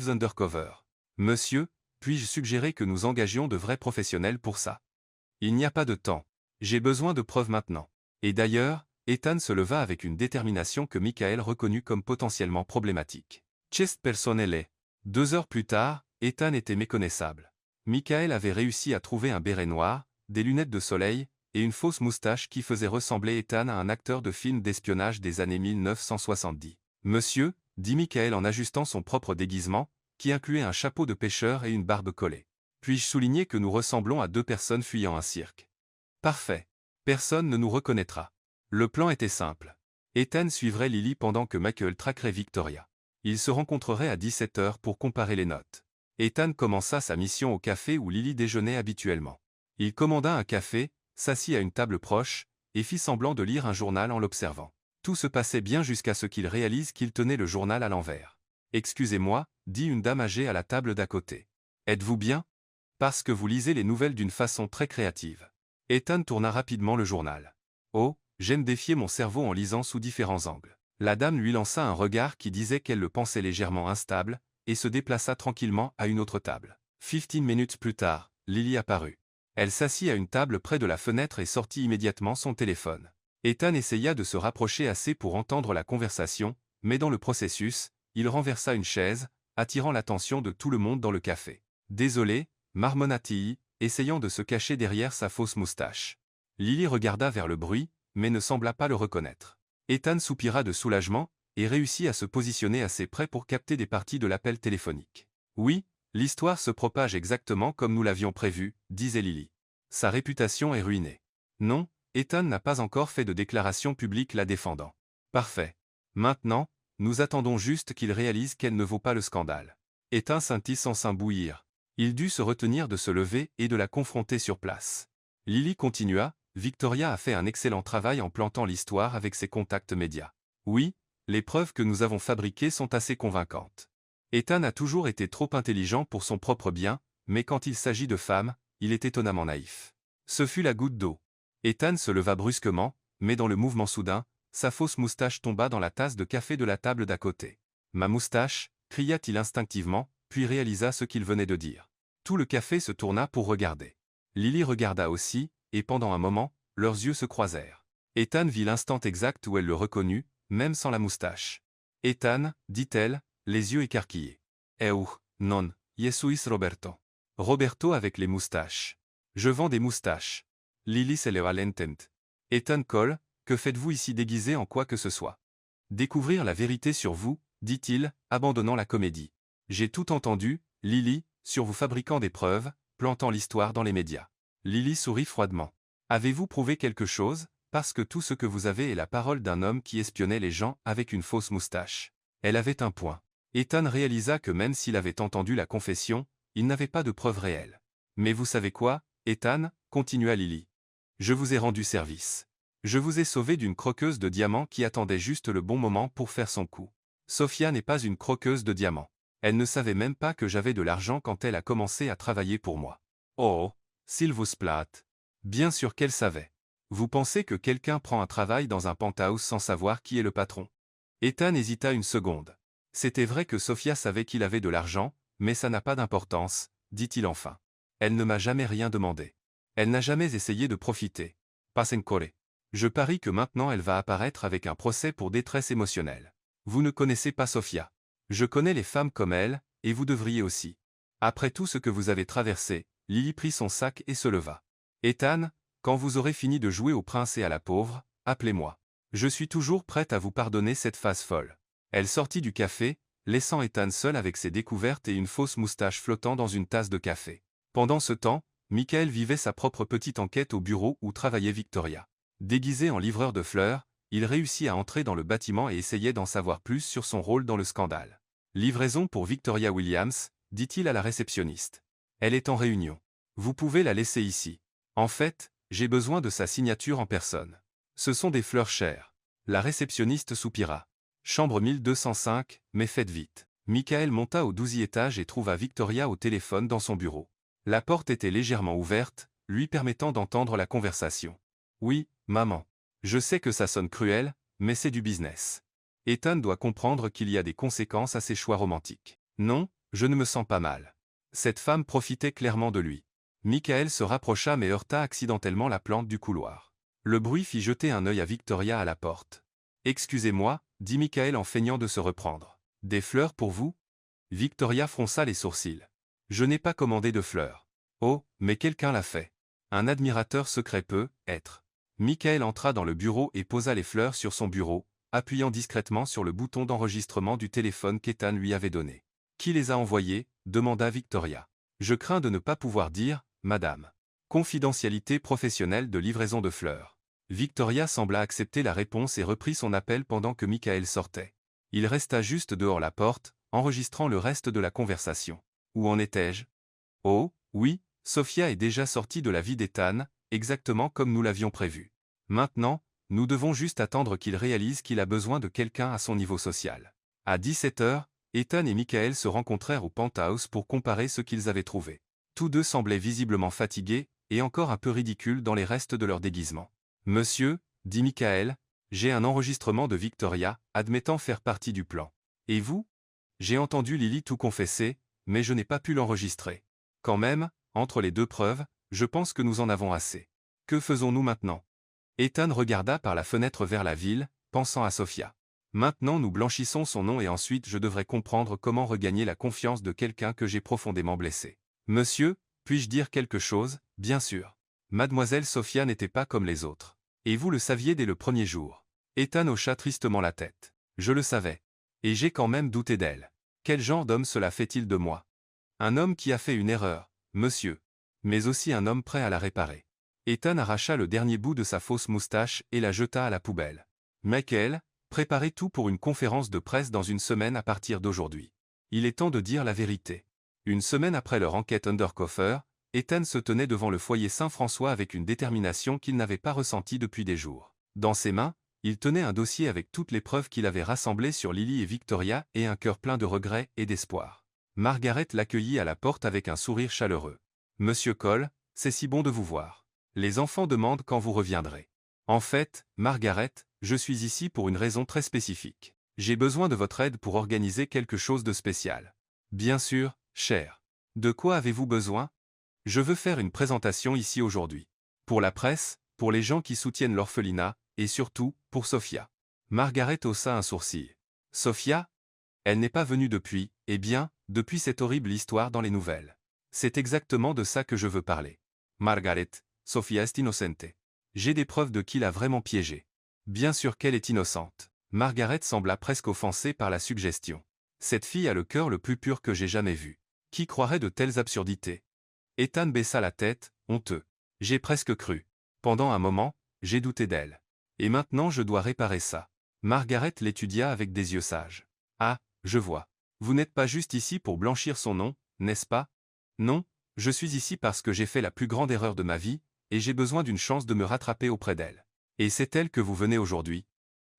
Speaker 1: undercover. Monsieur, puis-je suggérer que nous engagions de vrais professionnels pour ça ? Il n'y a pas de temps. J'ai besoin de preuves maintenant. Et d'ailleurs, Ethan se leva avec une détermination que Michael reconnut comme potentiellement problématique. Chest personnel. 2 heures plus tard, Ethan était méconnaissable. Michael avait réussi à trouver un béret noir, des lunettes de soleil, et une fausse moustache qui faisait ressembler Ethan à un acteur de film d'espionnage des années 1970. Monsieur, dit Michael en ajustant son propre déguisement, qui incluait un chapeau de pêcheur et une barbe collée. Puis-je souligner que nous ressemblons à 2 personnes fuyant un cirque ? Parfait. Personne ne nous reconnaîtra. Le plan était simple. Ethan suivrait Lily pendant que Michael traquerait Victoria. Ils se rencontreraient à 17 heures pour comparer les notes. Ethan commença sa mission au café où Lily déjeunait habituellement. Il commanda un café, s'assit à une table proche, et fit semblant de lire un journal en l'observant. Tout se passait bien jusqu'à ce qu'il réalise qu'il tenait le journal à l'envers. « Excusez-moi, » dit une dame âgée à la table d'à côté. « Êtes-vous bien ? Parce que vous lisez les nouvelles d'une façon très créative. » Ethan tourna rapidement le journal. « Oh, j'aime défier mon cerveau en lisant sous différents angles. » La dame lui lança un regard qui disait qu'elle le pensait légèrement instable, et se déplaça tranquillement à une autre table. 15 minutes plus tard, Lily apparut. Elle s'assit à une table près de la fenêtre et sortit immédiatement son téléphone. Ethan essaya de se rapprocher assez pour entendre la conversation, mais dans le processus, il renversa une chaise, attirant l'attention de tout le monde dans le café. « Désolé » marmonna-t-il, essayant de se cacher derrière sa fausse moustache. Lily regarda vers le bruit, mais ne sembla pas le reconnaître. Ethan soupira de soulagement, et réussit à se positionner assez près pour capter des parties de l'appel téléphonique. « Oui, l'histoire se propage exactement comme nous l'avions prévu, » disait Lily. « Sa réputation est ruinée. » Non, Ethan n'a pas encore fait de déclaration publique la défendant. « Parfait. Maintenant, nous attendons juste qu'il réalise qu'elle ne vaut pas le scandale. » Ethan sentit son sein bouillir. Il dut se retenir de se lever et de la confronter sur place. Lily continua, « Victoria a fait un excellent travail en plantant l'histoire avec ses contacts médias. Oui, les preuves que nous avons fabriquées sont assez convaincantes. Ethan a toujours été trop intelligent pour son propre bien, mais quand il s'agit de femmes, il est étonnamment naïf. » Ce fut la goutte d'eau. Ethan se leva brusquement, mais dans le mouvement soudain, sa fausse moustache tomba dans la tasse de café de la table d'à côté. « Ma moustache » cria-t-il instinctivement, puis réalisa ce qu'il venait de dire. Tout le café se tourna pour regarder. Lily regarda aussi, et pendant un moment, leurs yeux se croisèrent. Ethan vit l'instant exact où elle le reconnut, même sans la moustache. « Ethan, » dit-elle, les yeux écarquillés. « Non, je suis Roberto. » Roberto avec les moustaches. « Je vends des moustaches. » Lily se leva lentement. « Ethan Cole, que faites-vous ici déguisé en quoi que ce soit ? » « Découvrir la vérité sur vous, » dit-il, abandonnant la comédie. « J'ai tout entendu, Lily, sur vous fabriquant des preuves, plantant l'histoire dans les médias. » Lily sourit froidement. « Avez-vous prouvé quelque chose, parce que tout ce que vous avez est la parole d'un homme qui espionnait les gens avec une fausse moustache. » Elle avait un point. Ethan réalisa que même s'il avait entendu la confession, il n'avait pas de preuves réelles. « Mais vous savez quoi, Ethan ?» continua Lily. « Je vous ai rendu service. Je vous ai sauvé d'une croqueuse de diamants qui attendait juste le bon moment pour faire son coup. Sophia n'est pas une croqueuse de diamants. Elle ne savait même pas que j'avais de l'argent quand elle a commencé à travailler pour moi. Oh, s'il vous plaît. Bien sûr qu'elle savait. Vous pensez que quelqu'un prend un travail dans un penthouse sans savoir qui est le patron? Ethan hésita une seconde. C'était vrai que Sophia savait qu'il avait de l'argent, mais ça n'a pas d'importance, dit-il enfin. Elle ne m'a jamais rien demandé. Elle n'a jamais essayé de profiter. Pasencore. Je parie que maintenant elle va apparaître avec un procès pour détresse émotionnelle. Vous ne connaissez pas Sophia. Je connais les femmes comme elle, et vous devriez aussi. Après tout ce que vous avez traversé, Lily prit son sac et se leva. Ethan, quand vous aurez fini de jouer au prince et à la pauvre, appelez-moi. Je suis toujours prête à vous pardonner cette phase folle. Elle sortit du café, laissant Ethan seul avec ses découvertes et une fausse moustache flottant dans une tasse de café. Pendant ce temps, Michael vivait sa propre petite enquête au bureau où travaillait Victoria. Déguisé en livreur de fleurs, il réussit à entrer dans le bâtiment et essayait d'en savoir plus sur son rôle dans le scandale. Livraison pour Victoria Williams, dit-il à la réceptionniste. Elle est en réunion. Vous pouvez la laisser ici. En fait, j'ai besoin de sa signature en personne. Ce sont des fleurs chères. La réceptionniste soupira. Chambre 1205, mais faites vite. Michael monta au 12e étage et trouva Victoria au téléphone dans son bureau. La porte était légèrement ouverte, lui permettant d'entendre la conversation. Oui, maman. Je sais que ça sonne cruel, mais c'est du business. Ethan doit comprendre qu'il y a des conséquences à ses choix romantiques. Non, je ne me sens pas mal. Cette femme profitait clairement de lui. Michael se rapprocha mais heurta accidentellement la plante du couloir. Le bruit fit jeter un œil à Victoria à la porte. « Excusez-moi » dit Michael en feignant de se reprendre. « Des fleurs pour vous » Victoria fronça les sourcils. « Je n'ai pas commandé de fleurs. »« Oh, mais quelqu'un l'a fait. » Un admirateur secret peut être. Michael entra dans le bureau et posa les fleurs sur son bureau, appuyant discrètement sur le bouton d'enregistrement du téléphone qu'Ethan lui avait donné. « Qui les a envoyés » demanda Victoria. « Je crains de ne pas pouvoir dire, madame. Confidentialité professionnelle de livraison de fleurs. » Victoria sembla accepter la réponse et reprit son appel pendant que Michael sortait. Il resta juste dehors la porte, enregistrant le reste de la conversation. Où en étais-je? Oh, oui, Sophia est déjà sortie de la vie d'Ethan, exactement comme nous l'avions prévu. Maintenant, nous devons juste attendre qu'il réalise qu'il a besoin de quelqu'un à son niveau social. À 17 h, Ethan et Michael se rencontrèrent au penthouse pour comparer ce qu'ils avaient trouvé. Tous deux semblaient visiblement fatigués, et encore un peu ridicules dans les restes de leur déguisement. « Monsieur, dit Michael, j'ai un enregistrement de Victoria, admettant faire partie du plan. Et vous? J'ai entendu Lily tout confesser, mais je n'ai pas pu l'enregistrer. Quand même, entre les deux preuves, je pense que nous en avons assez. Que faisons-nous maintenant? » Ethan regarda par la fenêtre vers la ville, pensant à Sophia. Maintenant nous blanchissons son nom et ensuite je devrais comprendre comment regagner la confiance de quelqu'un que j'ai profondément blessé. Monsieur, puis-je dire quelque chose? Bien sûr. Mademoiselle Sophia n'était pas comme les autres. Et vous le saviez dès le premier jour. Ethan hocha tristement la tête. Je le savais. Et j'ai quand même douté d'elle. Quel genre d'homme cela fait-il de moi? Un homme qui a fait une erreur, monsieur. Mais aussi un homme prêt à la réparer. Ethan arracha le dernier bout de sa fausse moustache et la jeta à la poubelle. Michael, préparez tout pour une conférence de presse dans une semaine à partir d'aujourd'hui. Il est temps de dire la vérité. Une semaine après leur enquête undercover, Ethan se tenait devant le foyer Saint-François avec une détermination qu'il n'avait pas ressentie depuis des jours. Dans ses mains, il tenait un dossier avec toutes les preuves qu'il avait rassemblées sur Lily et Victoria et un cœur plein de regrets et d'espoir. Margaret l'accueillit à la porte avec un sourire chaleureux. « Monsieur Cole, c'est si bon de vous voir. Les enfants demandent quand vous reviendrez. En fait, Margaret, je suis ici pour une raison très spécifique. J'ai besoin de votre aide pour organiser quelque chose de spécial. » Bien sûr, cher. De quoi avez-vous besoin? Je veux faire une présentation ici aujourd'hui. Pour la presse, pour les gens qui soutiennent l'orphelinat, et surtout, pour Sophia. Margaret haussa un sourcil. Sophia? Elle n'est pas venue depuis, eh bien, depuis cette horrible histoire dans les nouvelles. C'est exactement de ça que je veux parler. Margaret, Sophia est innocente. J'ai des preuves de qui l'a vraiment piégée. Bien sûr qu'elle est innocente. Margaret sembla presque offensée par la suggestion. Cette fille a le cœur le plus pur que j'ai jamais vu. Qui croirait de telles absurdités? Ethan baissa la tête, honteux. J'ai presque cru. Pendant un moment, j'ai douté d'elle. Et maintenant je dois réparer ça. Margaret l'étudia avec des yeux sages. Ah, je vois. Vous n'êtes pas juste ici pour blanchir son nom, n'est-ce pas? Non, je suis ici parce que j'ai fait la plus grande erreur de ma vie, et j'ai besoin d'une chance de me rattraper auprès d'elle. Et c'est elle que vous venez aujourd'hui?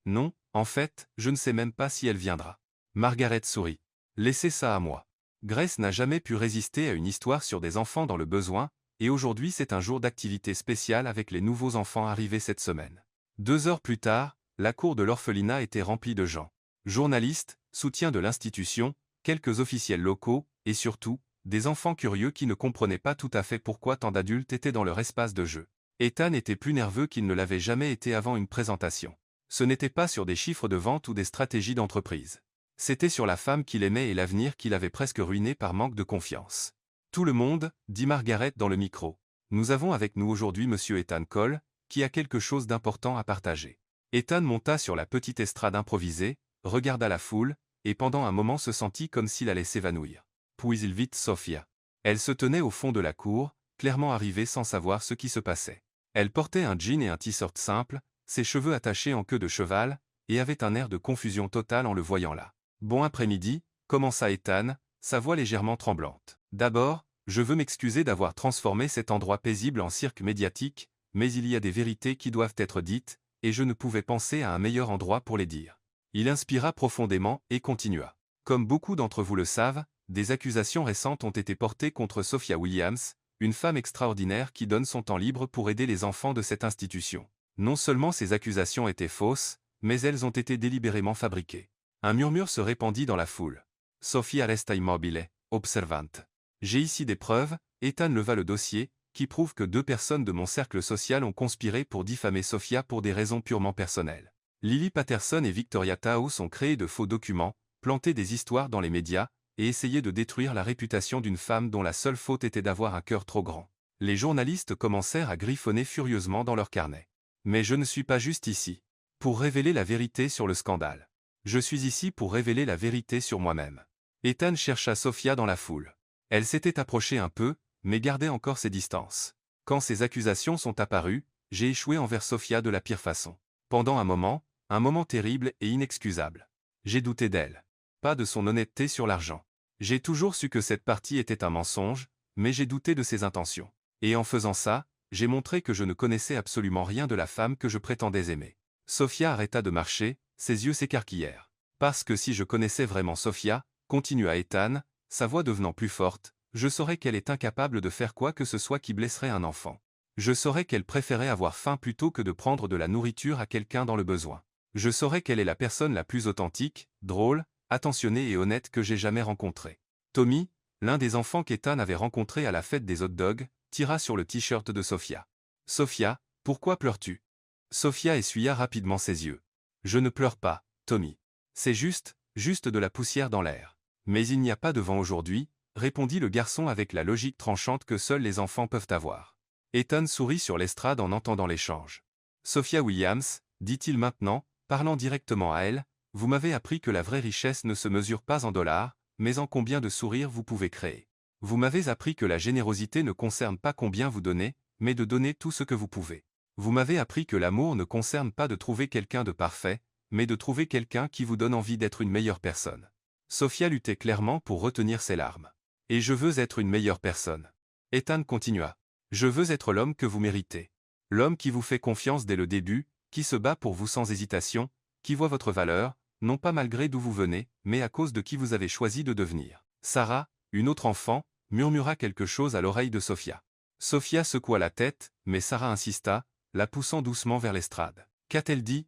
Speaker 1: Non, en fait, je ne sais même pas si elle viendra. Margaret sourit. Laissez ça à moi. Grace n'a jamais pu résister à une histoire sur des enfants dans le besoin, et aujourd'hui c'est un jour d'activité spéciale avec les nouveaux enfants arrivés cette semaine. 2 heures plus tard, la cour de l'orphelinat était remplie de gens. Journalistes, soutiens de l'institution, quelques officiels locaux, et surtout, des enfants curieux qui ne comprenaient pas tout à fait pourquoi tant d'adultes étaient dans leur espace de jeu. Ethan était plus nerveux qu'il ne l'avait jamais été avant une présentation. Ce n'était pas sur des chiffres de vente ou des stratégies d'entreprise. C'était sur la femme qu'il aimait et l'avenir qu'il avait presque ruiné par manque de confiance. Tout le monde, dit Margaret dans le micro. Nous avons avec nous aujourd'hui Monsieur Ethan Cole, qui a quelque chose d'important à partager. Ethan monta sur la petite estrade improvisée, regarda la foule, et pendant un moment se sentit comme s'il allait s'évanouir. Puis il vit Sophia. Elle se tenait au fond de la cour, clairement arrivée sans savoir ce qui se passait. Elle portait un jean et un t-shirt simple, ses cheveux attachés en queue de cheval, et avait un air de confusion totale en le voyant là. « Bon après-midi », commença Ethan, sa voix légèrement tremblante. « D'abord, je veux m'excuser d'avoir transformé cet endroit paisible en cirque médiatique, mais il y a des vérités qui doivent être dites, et je ne pouvais penser à un meilleur endroit pour les dire. » Il inspira profondément et continua. « Comme beaucoup d'entre vous le savent, des accusations récentes ont été portées contre Sophia Williams, une femme extraordinaire qui donne son temps libre pour aider les enfants de cette institution. Non seulement ces accusations étaient fausses, mais elles ont été délibérément fabriquées. » Un murmure se répandit dans la foule. Sophia resta immobile, observante. « J'ai ici des preuves », Ethan leva le dossier, qui prouvent que 2 personnes de mon cercle social ont conspiré pour diffamer Sophia pour des raisons purement personnelles. Lily Patterson et Victoria Taos ont créé de faux documents, planté des histoires dans les médias, et essayé de détruire la réputation d'une femme dont la seule faute était d'avoir un cœur trop grand. Les journalistes commencèrent à griffonner furieusement dans leurs carnets. Mais je ne suis pas juste ici pour révéler la vérité sur le scandale. Je suis ici pour révéler la vérité sur moi-même. Ethan chercha Sophia dans la foule. Elle s'était approchée un peu, mais gardait encore ses distances. Quand ces accusations sont apparues, j'ai échoué envers Sophia de la pire façon. Pendant un moment terrible et inexcusable. J'ai douté d'elle. Pas de son honnêteté sur l'argent. J'ai toujours su que cette partie était un mensonge, mais j'ai douté de ses intentions. Et en faisant ça, j'ai montré que je ne connaissais absolument rien de la femme que je prétendais aimer. Sophia arrêta de marcher, ses yeux s'écarquillèrent. Parce que si je connaissais vraiment Sophia, continua Ethan, sa voix devenant plus forte, je saurais qu'elle est incapable de faire quoi que ce soit qui blesserait un enfant. Je saurais qu'elle préférait avoir faim plutôt que de prendre de la nourriture à quelqu'un dans le besoin. Je saurais qu'elle est la personne la plus authentique, drôle, attentionnée et honnête que j'ai jamais rencontrée. Tommy, l'un des enfants qu'Ethan avait rencontré à la fête des hot dogs, tira sur le t-shirt de Sophia. « Sophia, pourquoi pleures-tu » Sophia essuya rapidement ses yeux. « Je ne pleure pas, Tommy. C'est juste de la poussière dans l'air. Mais il n'y a pas de vent aujourd'hui, » répondit le garçon avec la logique tranchante que seuls les enfants peuvent avoir. Ethan sourit sur l'estrade en entendant l'échange. « Sophia Williams, dit-il maintenant, parlant directement à elle, vous m'avez appris que la vraie richesse ne se mesure pas en dollars, mais en combien de sourires vous pouvez créer. Vous m'avez appris que la générosité ne concerne pas combien vous donnez, mais de donner tout ce que vous pouvez. Vous m'avez appris que l'amour ne concerne pas de trouver quelqu'un de parfait, mais de trouver quelqu'un qui vous donne envie d'être une meilleure personne. » Sophia luttait clairement pour retenir ses larmes. « Et je veux être une meilleure personne. » Ethan continua. « Je veux être l'homme que vous méritez. L'homme qui vous fait confiance dès le début, qui se bat pour vous sans hésitation, qui voit votre valeur, non pas malgré d'où vous venez, mais à cause de qui vous avez choisi de devenir. » Sarah, une autre enfant, murmura quelque chose à l'oreille de Sophia. Sophia secoua la tête, mais Sarah insista, la poussant doucement vers l'estrade. « Qu'a-t-elle dit »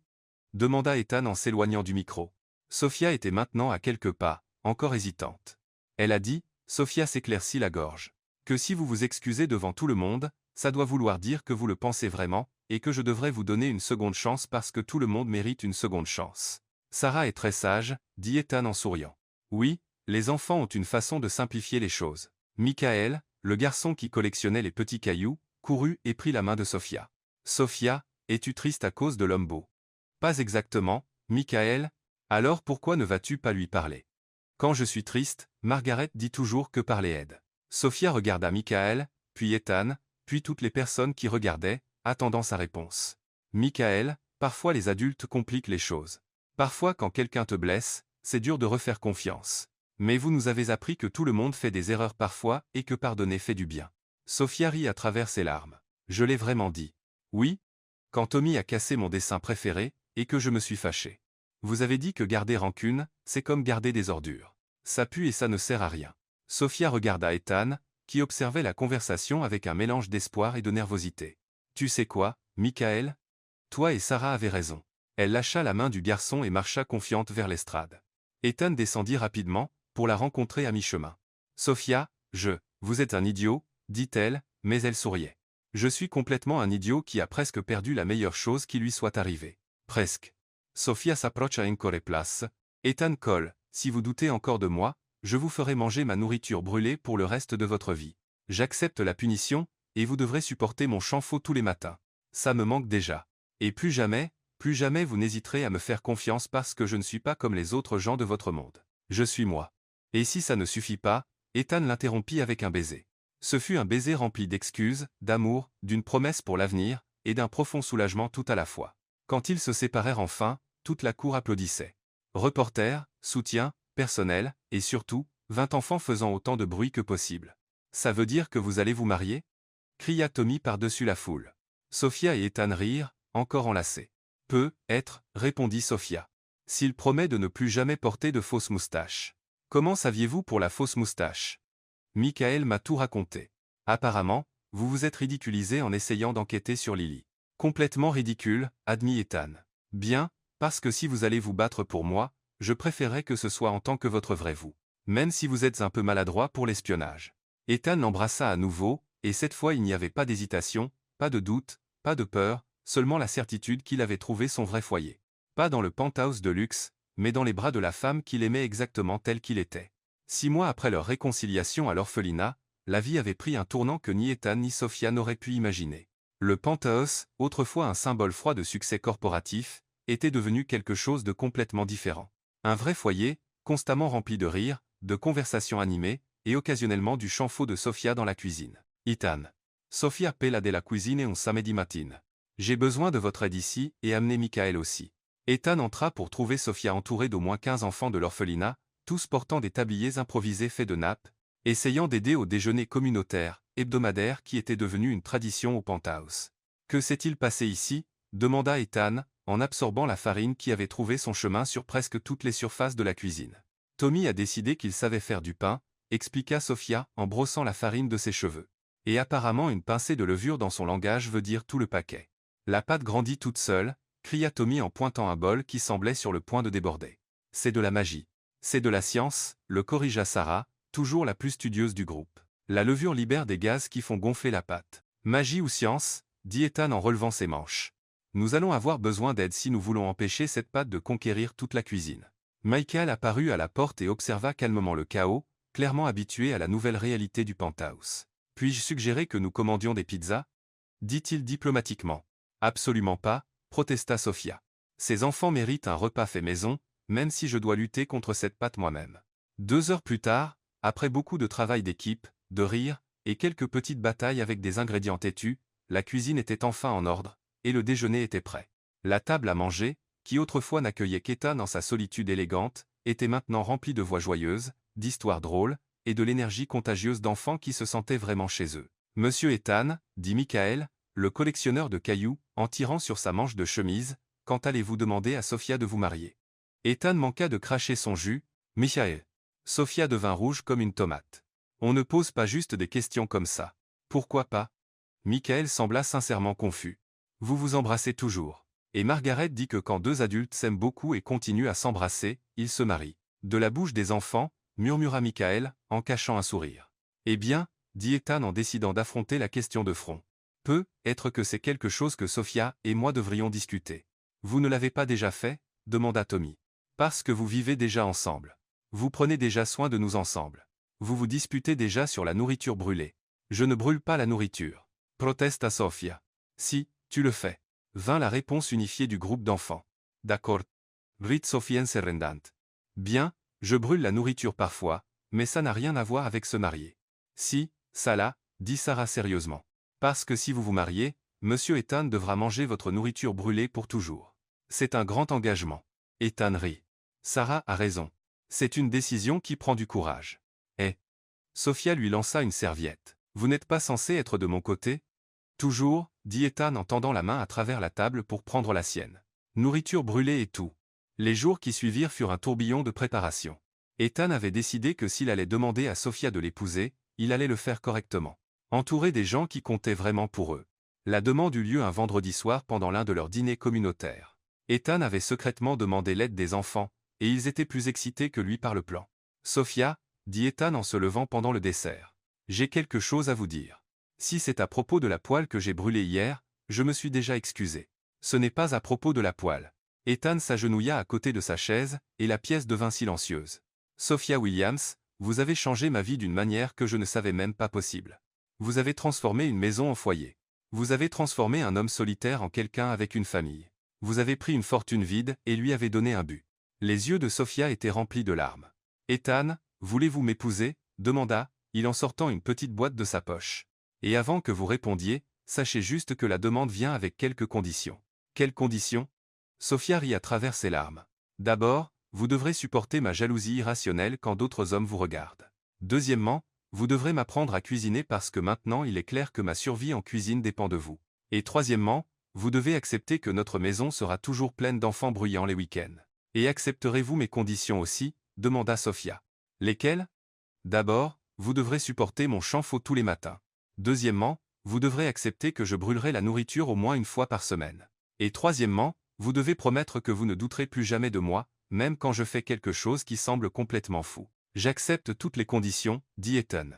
Speaker 1: demanda Ethan en s'éloignant du micro. Sophia était maintenant à quelques pas, encore hésitante. Elle a dit, Sophia s'éclaircit la gorge, que si vous vous excusez devant tout le monde, ça doit vouloir dire que vous le pensez vraiment, et que je devrais vous donner une seconde chance parce que tout le monde mérite une seconde chance. Sarah est très sage, dit Ethan en souriant. Oui, les enfants ont une façon de simplifier les choses. Michael, le garçon qui collectionnait les petits cailloux, courut et prit la main de Sophia. Sophia, es-tu triste à cause de l'homme beau? Pas exactement, Michael. Alors pourquoi ne vas-tu pas lui parler? Quand je suis triste, Margaret dit toujours que parler aide. Sophia regarda Michael, puis Ethan, puis toutes les personnes qui regardaient, attendant sa réponse. Michael, parfois les adultes compliquent les choses. Parfois quand quelqu'un te blesse, c'est dur de refaire confiance. Mais vous nous avez appris que tout le monde fait des erreurs parfois et que pardonner fait du bien. Sophia rit à travers ses larmes. Je l'ai vraiment dit. Oui? Quand Tommy a cassé mon dessin préféré, et que je me suis fâché. Vous avez dit que garder rancune, c'est comme garder des ordures. Ça pue et ça ne sert à rien. Sophia regarda Ethan, qui observait la conversation avec un mélange d'espoir et de nervosité. « Tu sais quoi, Michael? Toi et Sarah avez raison. » Elle lâcha la main du garçon et marcha confiante vers l'estrade. Ethan descendit rapidement, pour la rencontrer à mi-chemin. « Sophia, vous êtes un idiot, dit-elle, mais elle souriait. Je suis complètement un idiot qui a presque perdu la meilleure chose qui lui soit arrivée. Presque. Sophia s'approcha encore place. Ethan Cole, si vous doutez encore de moi, je vous ferai manger ma nourriture brûlée pour le reste de votre vie. J'accepte la punition, et vous devrez supporter mon champfort tous les matins. Ça me manque déjà. Et plus jamais vous n'hésiterez à me faire confiance parce que je ne suis pas comme les autres gens de votre monde. Je suis moi. » Et si ça ne suffit pas, Ethan l'interrompit avec un baiser. Ce fut un baiser rempli d'excuses, d'amour, d'une promesse pour l'avenir, et d'un profond soulagement tout à la fois. Quand ils se séparèrent enfin, toute la cour applaudissait. Reporters, soutien, personnel, et surtout, 20 enfants faisant autant de bruit que possible. « Ça veut dire que vous allez vous marier ?» cria Tommy par-dessus la foule. Sophia et Ethan rirent, encore enlacés. « Peut-être, répondit Sophia. S'il promet de ne plus jamais porter de fausses moustaches. » « Comment saviez-vous pour la fausse moustache ? Michael m'a tout raconté. Apparemment, vous vous êtes ridiculisé en essayant d'enquêter sur Lily. Complètement ridicule, admit Ethan. Bien, parce que si vous allez vous battre pour moi, je préférerais que ce soit en tant que votre vrai vous. Même si vous êtes un peu maladroit pour l'espionnage. Ethan l'embrassa à nouveau, et cette fois il n'y avait pas d'hésitation, pas de doute, pas de peur, seulement la certitude qu'il avait trouvé son vrai foyer. Pas dans le penthouse de luxe, mais dans les bras de la femme qu'il aimait exactement tel qu'il était. 6 mois après leur réconciliation à l'orphelinat, la vie avait pris un tournant que ni Ethan ni Sophia n'auraient pu imaginer. Le penthouse, autrefois un symbole froid de succès corporatif, était devenu quelque chose de complètement différent. Un vrai foyer, constamment rempli de rires, de conversations animées, et occasionnellement du champfort de Sophia dans la cuisine. Ethan. Sophia pela de la cuisine un samedi matin. J'ai besoin de votre aide ici, et amenez Michael aussi. Ethan entra pour trouver Sophia entourée d'au moins 15 enfants de l'orphelinat, tous portant des tabliers improvisés faits de nappes, essayant d'aider au déjeuner communautaire, hebdomadaire qui était devenu une tradition au penthouse. « Que s'est-il passé ici ?» demanda Ethan, en absorbant la farine qui avait trouvé son chemin sur presque toutes les surfaces de la cuisine. « Tommy a décidé qu'il savait faire du pain, expliqua Sophia en brossant la farine de ses cheveux. Et apparemment une pincée de levure dans son langage veut dire tout le paquet. La pâte grandit toute seule, cria Tommy en pointant un bol qui semblait sur le point de déborder. C'est de la magie. C'est de la science, le corrigea Sarah, toujours la plus studieuse du groupe. La levure libère des gaz qui font gonfler la pâte. Magie ou science, dit Ethan en relevant ses manches. Nous allons avoir besoin d'aide si nous voulons empêcher cette pâte de conquérir toute la cuisine. Michael apparut à la porte et observa calmement le chaos, clairement habitué à la nouvelle réalité du penthouse. Puis-je suggérer que nous commandions des pizzas ? Dit-il diplomatiquement. Absolument pas, protesta Sophia. Ces enfants méritent un repas fait maison, même si je dois lutter contre cette pâte moi-même. 2 heures plus tard, après beaucoup de travail d'équipe, de rire, et quelques petites batailles avec des ingrédients têtus, la cuisine était enfin en ordre, et le déjeuner était prêt. La table à manger, qui autrefois n'accueillait qu'Ethan dans sa solitude élégante, était maintenant remplie de voix joyeuses, d'histoires drôles, et de l'énergie contagieuse d'enfants qui se sentaient vraiment chez eux. « Monsieur Ethan, dit Michael, le collectionneur de cailloux, en tirant sur sa manche de chemise, quand allez-vous demander à Sophia de vous marier ?» Ethan manqua de cracher son jus. « Michael. » Sophia devint rouge comme une tomate. « On ne pose pas juste des questions comme ça. Pourquoi pas ?» Michael sembla sincèrement confus. « Vous vous embrassez toujours. » Et Margaret dit que quand 2 adultes s'aiment beaucoup et continuent à s'embrasser, ils se marient. De la bouche des enfants, murmura Michael, en cachant un sourire. « Eh bien, dit Ethan en décidant d'affronter la question de front. Peut-être que c'est quelque chose que Sophia et moi devrions discuter. Vous ne l'avez pas déjà fait ? Demanda Tommy. Parce que vous vivez déjà ensemble. Vous prenez déjà soin de nous ensemble. Vous vous disputez déjà sur la nourriture brûlée. Je ne brûle pas la nourriture. Protesta Sophia. Si, tu le fais. Vint la réponse unifiée du groupe d'enfants. D'accord. Rit Sophien Serendant. Bien, je brûle la nourriture parfois, mais ça n'a rien à voir avec se marier. Si, ça l'a, dit Sarah sérieusement. Parce que si vous vous mariez, Monsieur Ethan devra manger votre nourriture brûlée pour toujours. C'est un grand engagement. Ethan rit. Sarah a raison. C'est une décision qui prend du courage. Eh. Sophia lui lança une serviette. Vous n'êtes pas censé être de mon côté ? Toujours, dit Ethan en tendant la main à travers la table pour prendre la sienne. Nourriture brûlée et tout. Les jours qui suivirent furent un tourbillon de préparation. Ethan avait décidé que s'il allait demander à Sophia de l'épouser, il allait le faire correctement. Entouré des gens qui comptaient vraiment pour eux. La demande eut lieu un vendredi soir pendant l'un de leurs dîners communautaires. Ethan avait secrètement demandé l'aide des enfants, et ils étaient plus excités que lui par le plan. « Sophia, » dit Ethan en se levant pendant le dessert. « J'ai quelque chose à vous dire. Si c'est à propos de la poêle que j'ai brûlée hier, je me suis déjà excusé. Ce n'est pas à propos de la poêle. » Ethan s'agenouilla à côté de sa chaise, et la pièce devint silencieuse. « Sophia Williams, vous avez changé ma vie d'une manière que je ne savais même pas possible. Vous avez transformé une maison en foyer. Vous avez transformé un homme solitaire en quelqu'un avec une famille. Vous avez pris une fortune vide et lui avez donné un but. » Les yeux de Sophia étaient remplis de larmes. « Ethan, voulez-vous m'épouser » demanda-il en sortant une petite boîte de sa poche. « Et avant que vous répondiez, sachez juste que la demande vient avec quelques conditions. » « Quelles conditions » Sophia rit à travers ses larmes. « D'abord, vous devrez supporter ma jalousie irrationnelle quand d'autres hommes vous regardent. Deuxièmement, vous devrez m'apprendre à cuisiner parce que maintenant il est clair que ma survie en cuisine dépend de vous. Et troisièmement, vous devez accepter que notre maison sera toujours pleine d'enfants bruyants les week-ends. Et accepterez-vous mes conditions aussi » demanda Sophia. « Lesquelles » D'abord, vous devrez supporter mon chant faux tous les matins. Deuxièmement, vous devrez accepter que je brûlerai la nourriture au moins une fois par semaine. Et troisièmement, vous devez promettre que vous ne douterez plus jamais de moi, même quand je fais quelque chose qui semble complètement fou. J'accepte toutes les conditions, dit Ethan.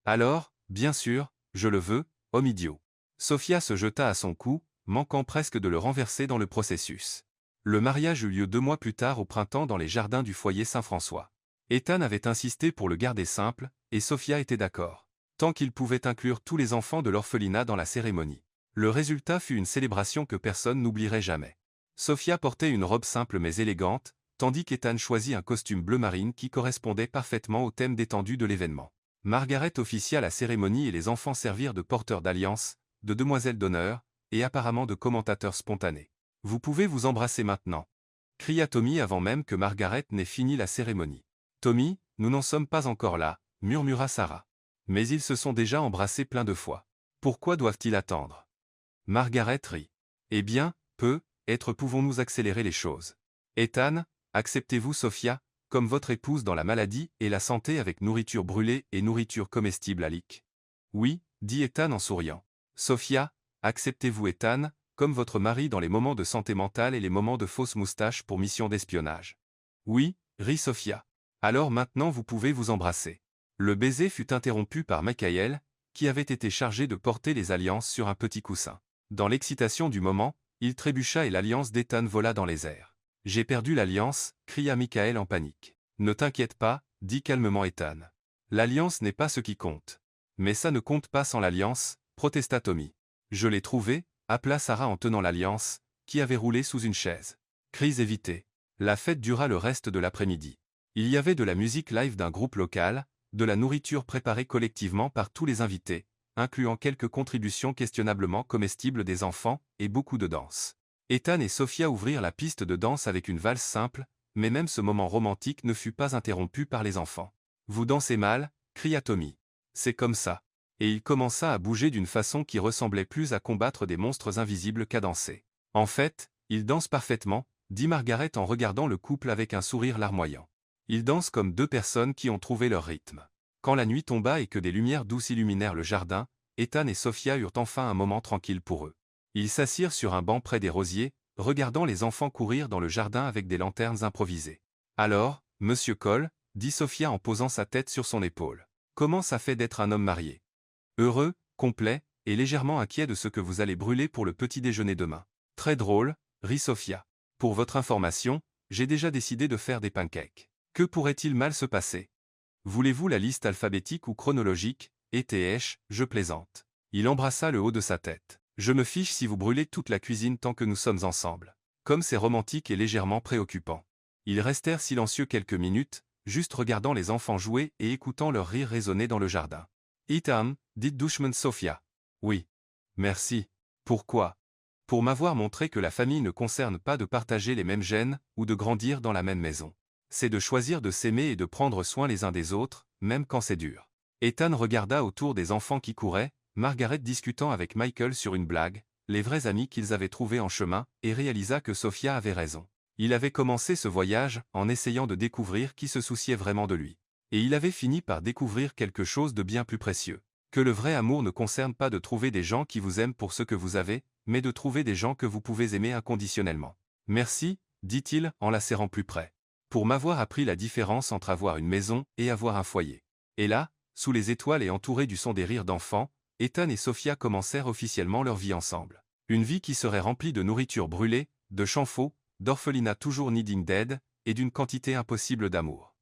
Speaker 1: Alors, bien sûr, je le veux, homme idiot. Sophia se jeta à son cou, manquant presque de le renverser dans le processus. Le mariage eut lieu 2 mois plus tard au printemps dans les jardins du foyer Saint-François. Ethan avait insisté pour le garder simple, et Sophia était d'accord. Tant qu'il pouvait inclure tous les enfants de l'orphelinat dans la cérémonie. Le résultat fut une célébration que personne n'oublierait jamais. Sophia portait une robe simple mais élégante, tandis qu'Ethan choisit un costume bleu marine qui correspondait parfaitement au thème détendu de l'événement. Margaret officia la cérémonie et les enfants servirent de porteurs d'alliance, de demoiselles d'honneur, et apparemment de commentateurs spontanés. « Vous pouvez vous embrasser maintenant » cria Tommy avant même que Margaret n'ait fini la cérémonie. « Tommy, nous n'en sommes pas encore là » murmura Sarah. « Mais ils se sont déjà embrassés plein de fois. Pourquoi doivent-ils attendre » Margaret rit. « Eh bien, pouvons-nous accélérer les choses. Ethan, acceptez-vous Sophia, comme votre épouse dans la maladie et la santé avec nourriture brûlée et nourriture comestible à lic ?» Oui, dit Ethan en souriant. « Sophia, acceptez-vous Ethan, comme votre mari dans les moments de santé mentale et les moments de fausse moustache pour mission d'espionnage ?» Oui, rit Sophia. « Alors maintenant vous pouvez vous embrasser. » Le baiser fut interrompu par Michael, qui avait été chargé de porter les alliances sur un petit coussin. Dans l'excitation du moment, il trébucha et l'alliance d'Ethan vola dans les airs. « J'ai perdu l'alliance » cria Michael en panique. « Ne t'inquiète pas, dit calmement Ethan. L'alliance n'est pas ce qui compte. »« Mais ça ne compte pas sans l'alliance, » protesta Tommy. « Je l'ai trouvée » appela Sarah en tenant l'alliance, qui avait roulé sous une chaise. Crise évitée. La fête dura le reste de l'après-midi. Il y avait de la musique live d'un groupe local, de la nourriture préparée collectivement par tous les invités, incluant quelques contributions questionnablement comestibles des enfants, et beaucoup de danse. Ethan et Sophia ouvrirent la piste de danse avec une valse simple, mais même ce moment romantique ne fut pas interrompu par les enfants. « Vous dansez mal » cria Tommy. « C'est comme ça. » Et il commença à bouger d'une façon qui ressemblait plus à combattre des monstres invisibles qu'à danser. « En fait, ils dansent parfaitement » dit Margaret en regardant le couple avec un sourire larmoyant. « Ils dansent comme 2 personnes qui ont trouvé leur rythme. » Quand la nuit tomba et que des lumières douces illuminèrent le jardin, Ethan et Sophia eurent enfin un moment tranquille pour eux. Ils s'assirent sur un banc près des rosiers, regardant les enfants courir dans le jardin avec des lanternes improvisées. « Alors, Monsieur Cole, » dit Sophia en posant sa tête sur son épaule. « Comment ça fait d'être un homme marié ? Heureux, complet, et légèrement inquiet de ce que vous allez brûler pour le petit déjeuner demain. » Très drôle, rit Sophia. « Pour votre information, j'ai déjà décidé de faire des pancakes. Que pourrait-il mal se passer ? Voulez-vous la liste alphabétique ou chronologique ? Je plaisante. » Il embrassa le haut de sa tête. « Je me fiche si vous brûlez toute la cuisine tant que nous sommes ensemble. » Comme c'est romantique et légèrement préoccupant. Ils restèrent silencieux quelques minutes, juste regardant les enfants jouer et écoutant leurs rires résonner dans le jardin. « Ethan, dit doucement Sophia. »« Oui. »« Merci. »« Pourquoi ? » ?»« Pour m'avoir montré que la famille ne concerne pas de partager les mêmes gènes ou de grandir dans la même maison. C'est de choisir de s'aimer et de prendre soin les uns des autres, même quand c'est dur. » Ethan regarda autour des enfants qui couraient, Margaret discutant avec Michael sur une blague, les vrais amis qu'ils avaient trouvés en chemin, et réalisa que Sophia avait raison. Il avait commencé ce voyage en essayant de découvrir qui se souciait vraiment de lui. Et il avait fini par découvrir quelque chose de bien plus précieux. Que le vrai amour ne concerne pas de trouver des gens qui vous aiment pour ce que vous avez, mais de trouver des gens que vous pouvez aimer inconditionnellement. Merci, dit-il en la serrant plus près. Pour m'avoir appris la différence entre avoir une maison et avoir un foyer. Et là, sous les étoiles et entourés du son des rires d'enfants, Ethan et Sophia commencèrent officiellement leur vie ensemble. Une vie qui serait remplie de nourriture brûlée, de chants faux, d'orphelinat toujours needing d'aide, et d'une quantité impossible d'amour.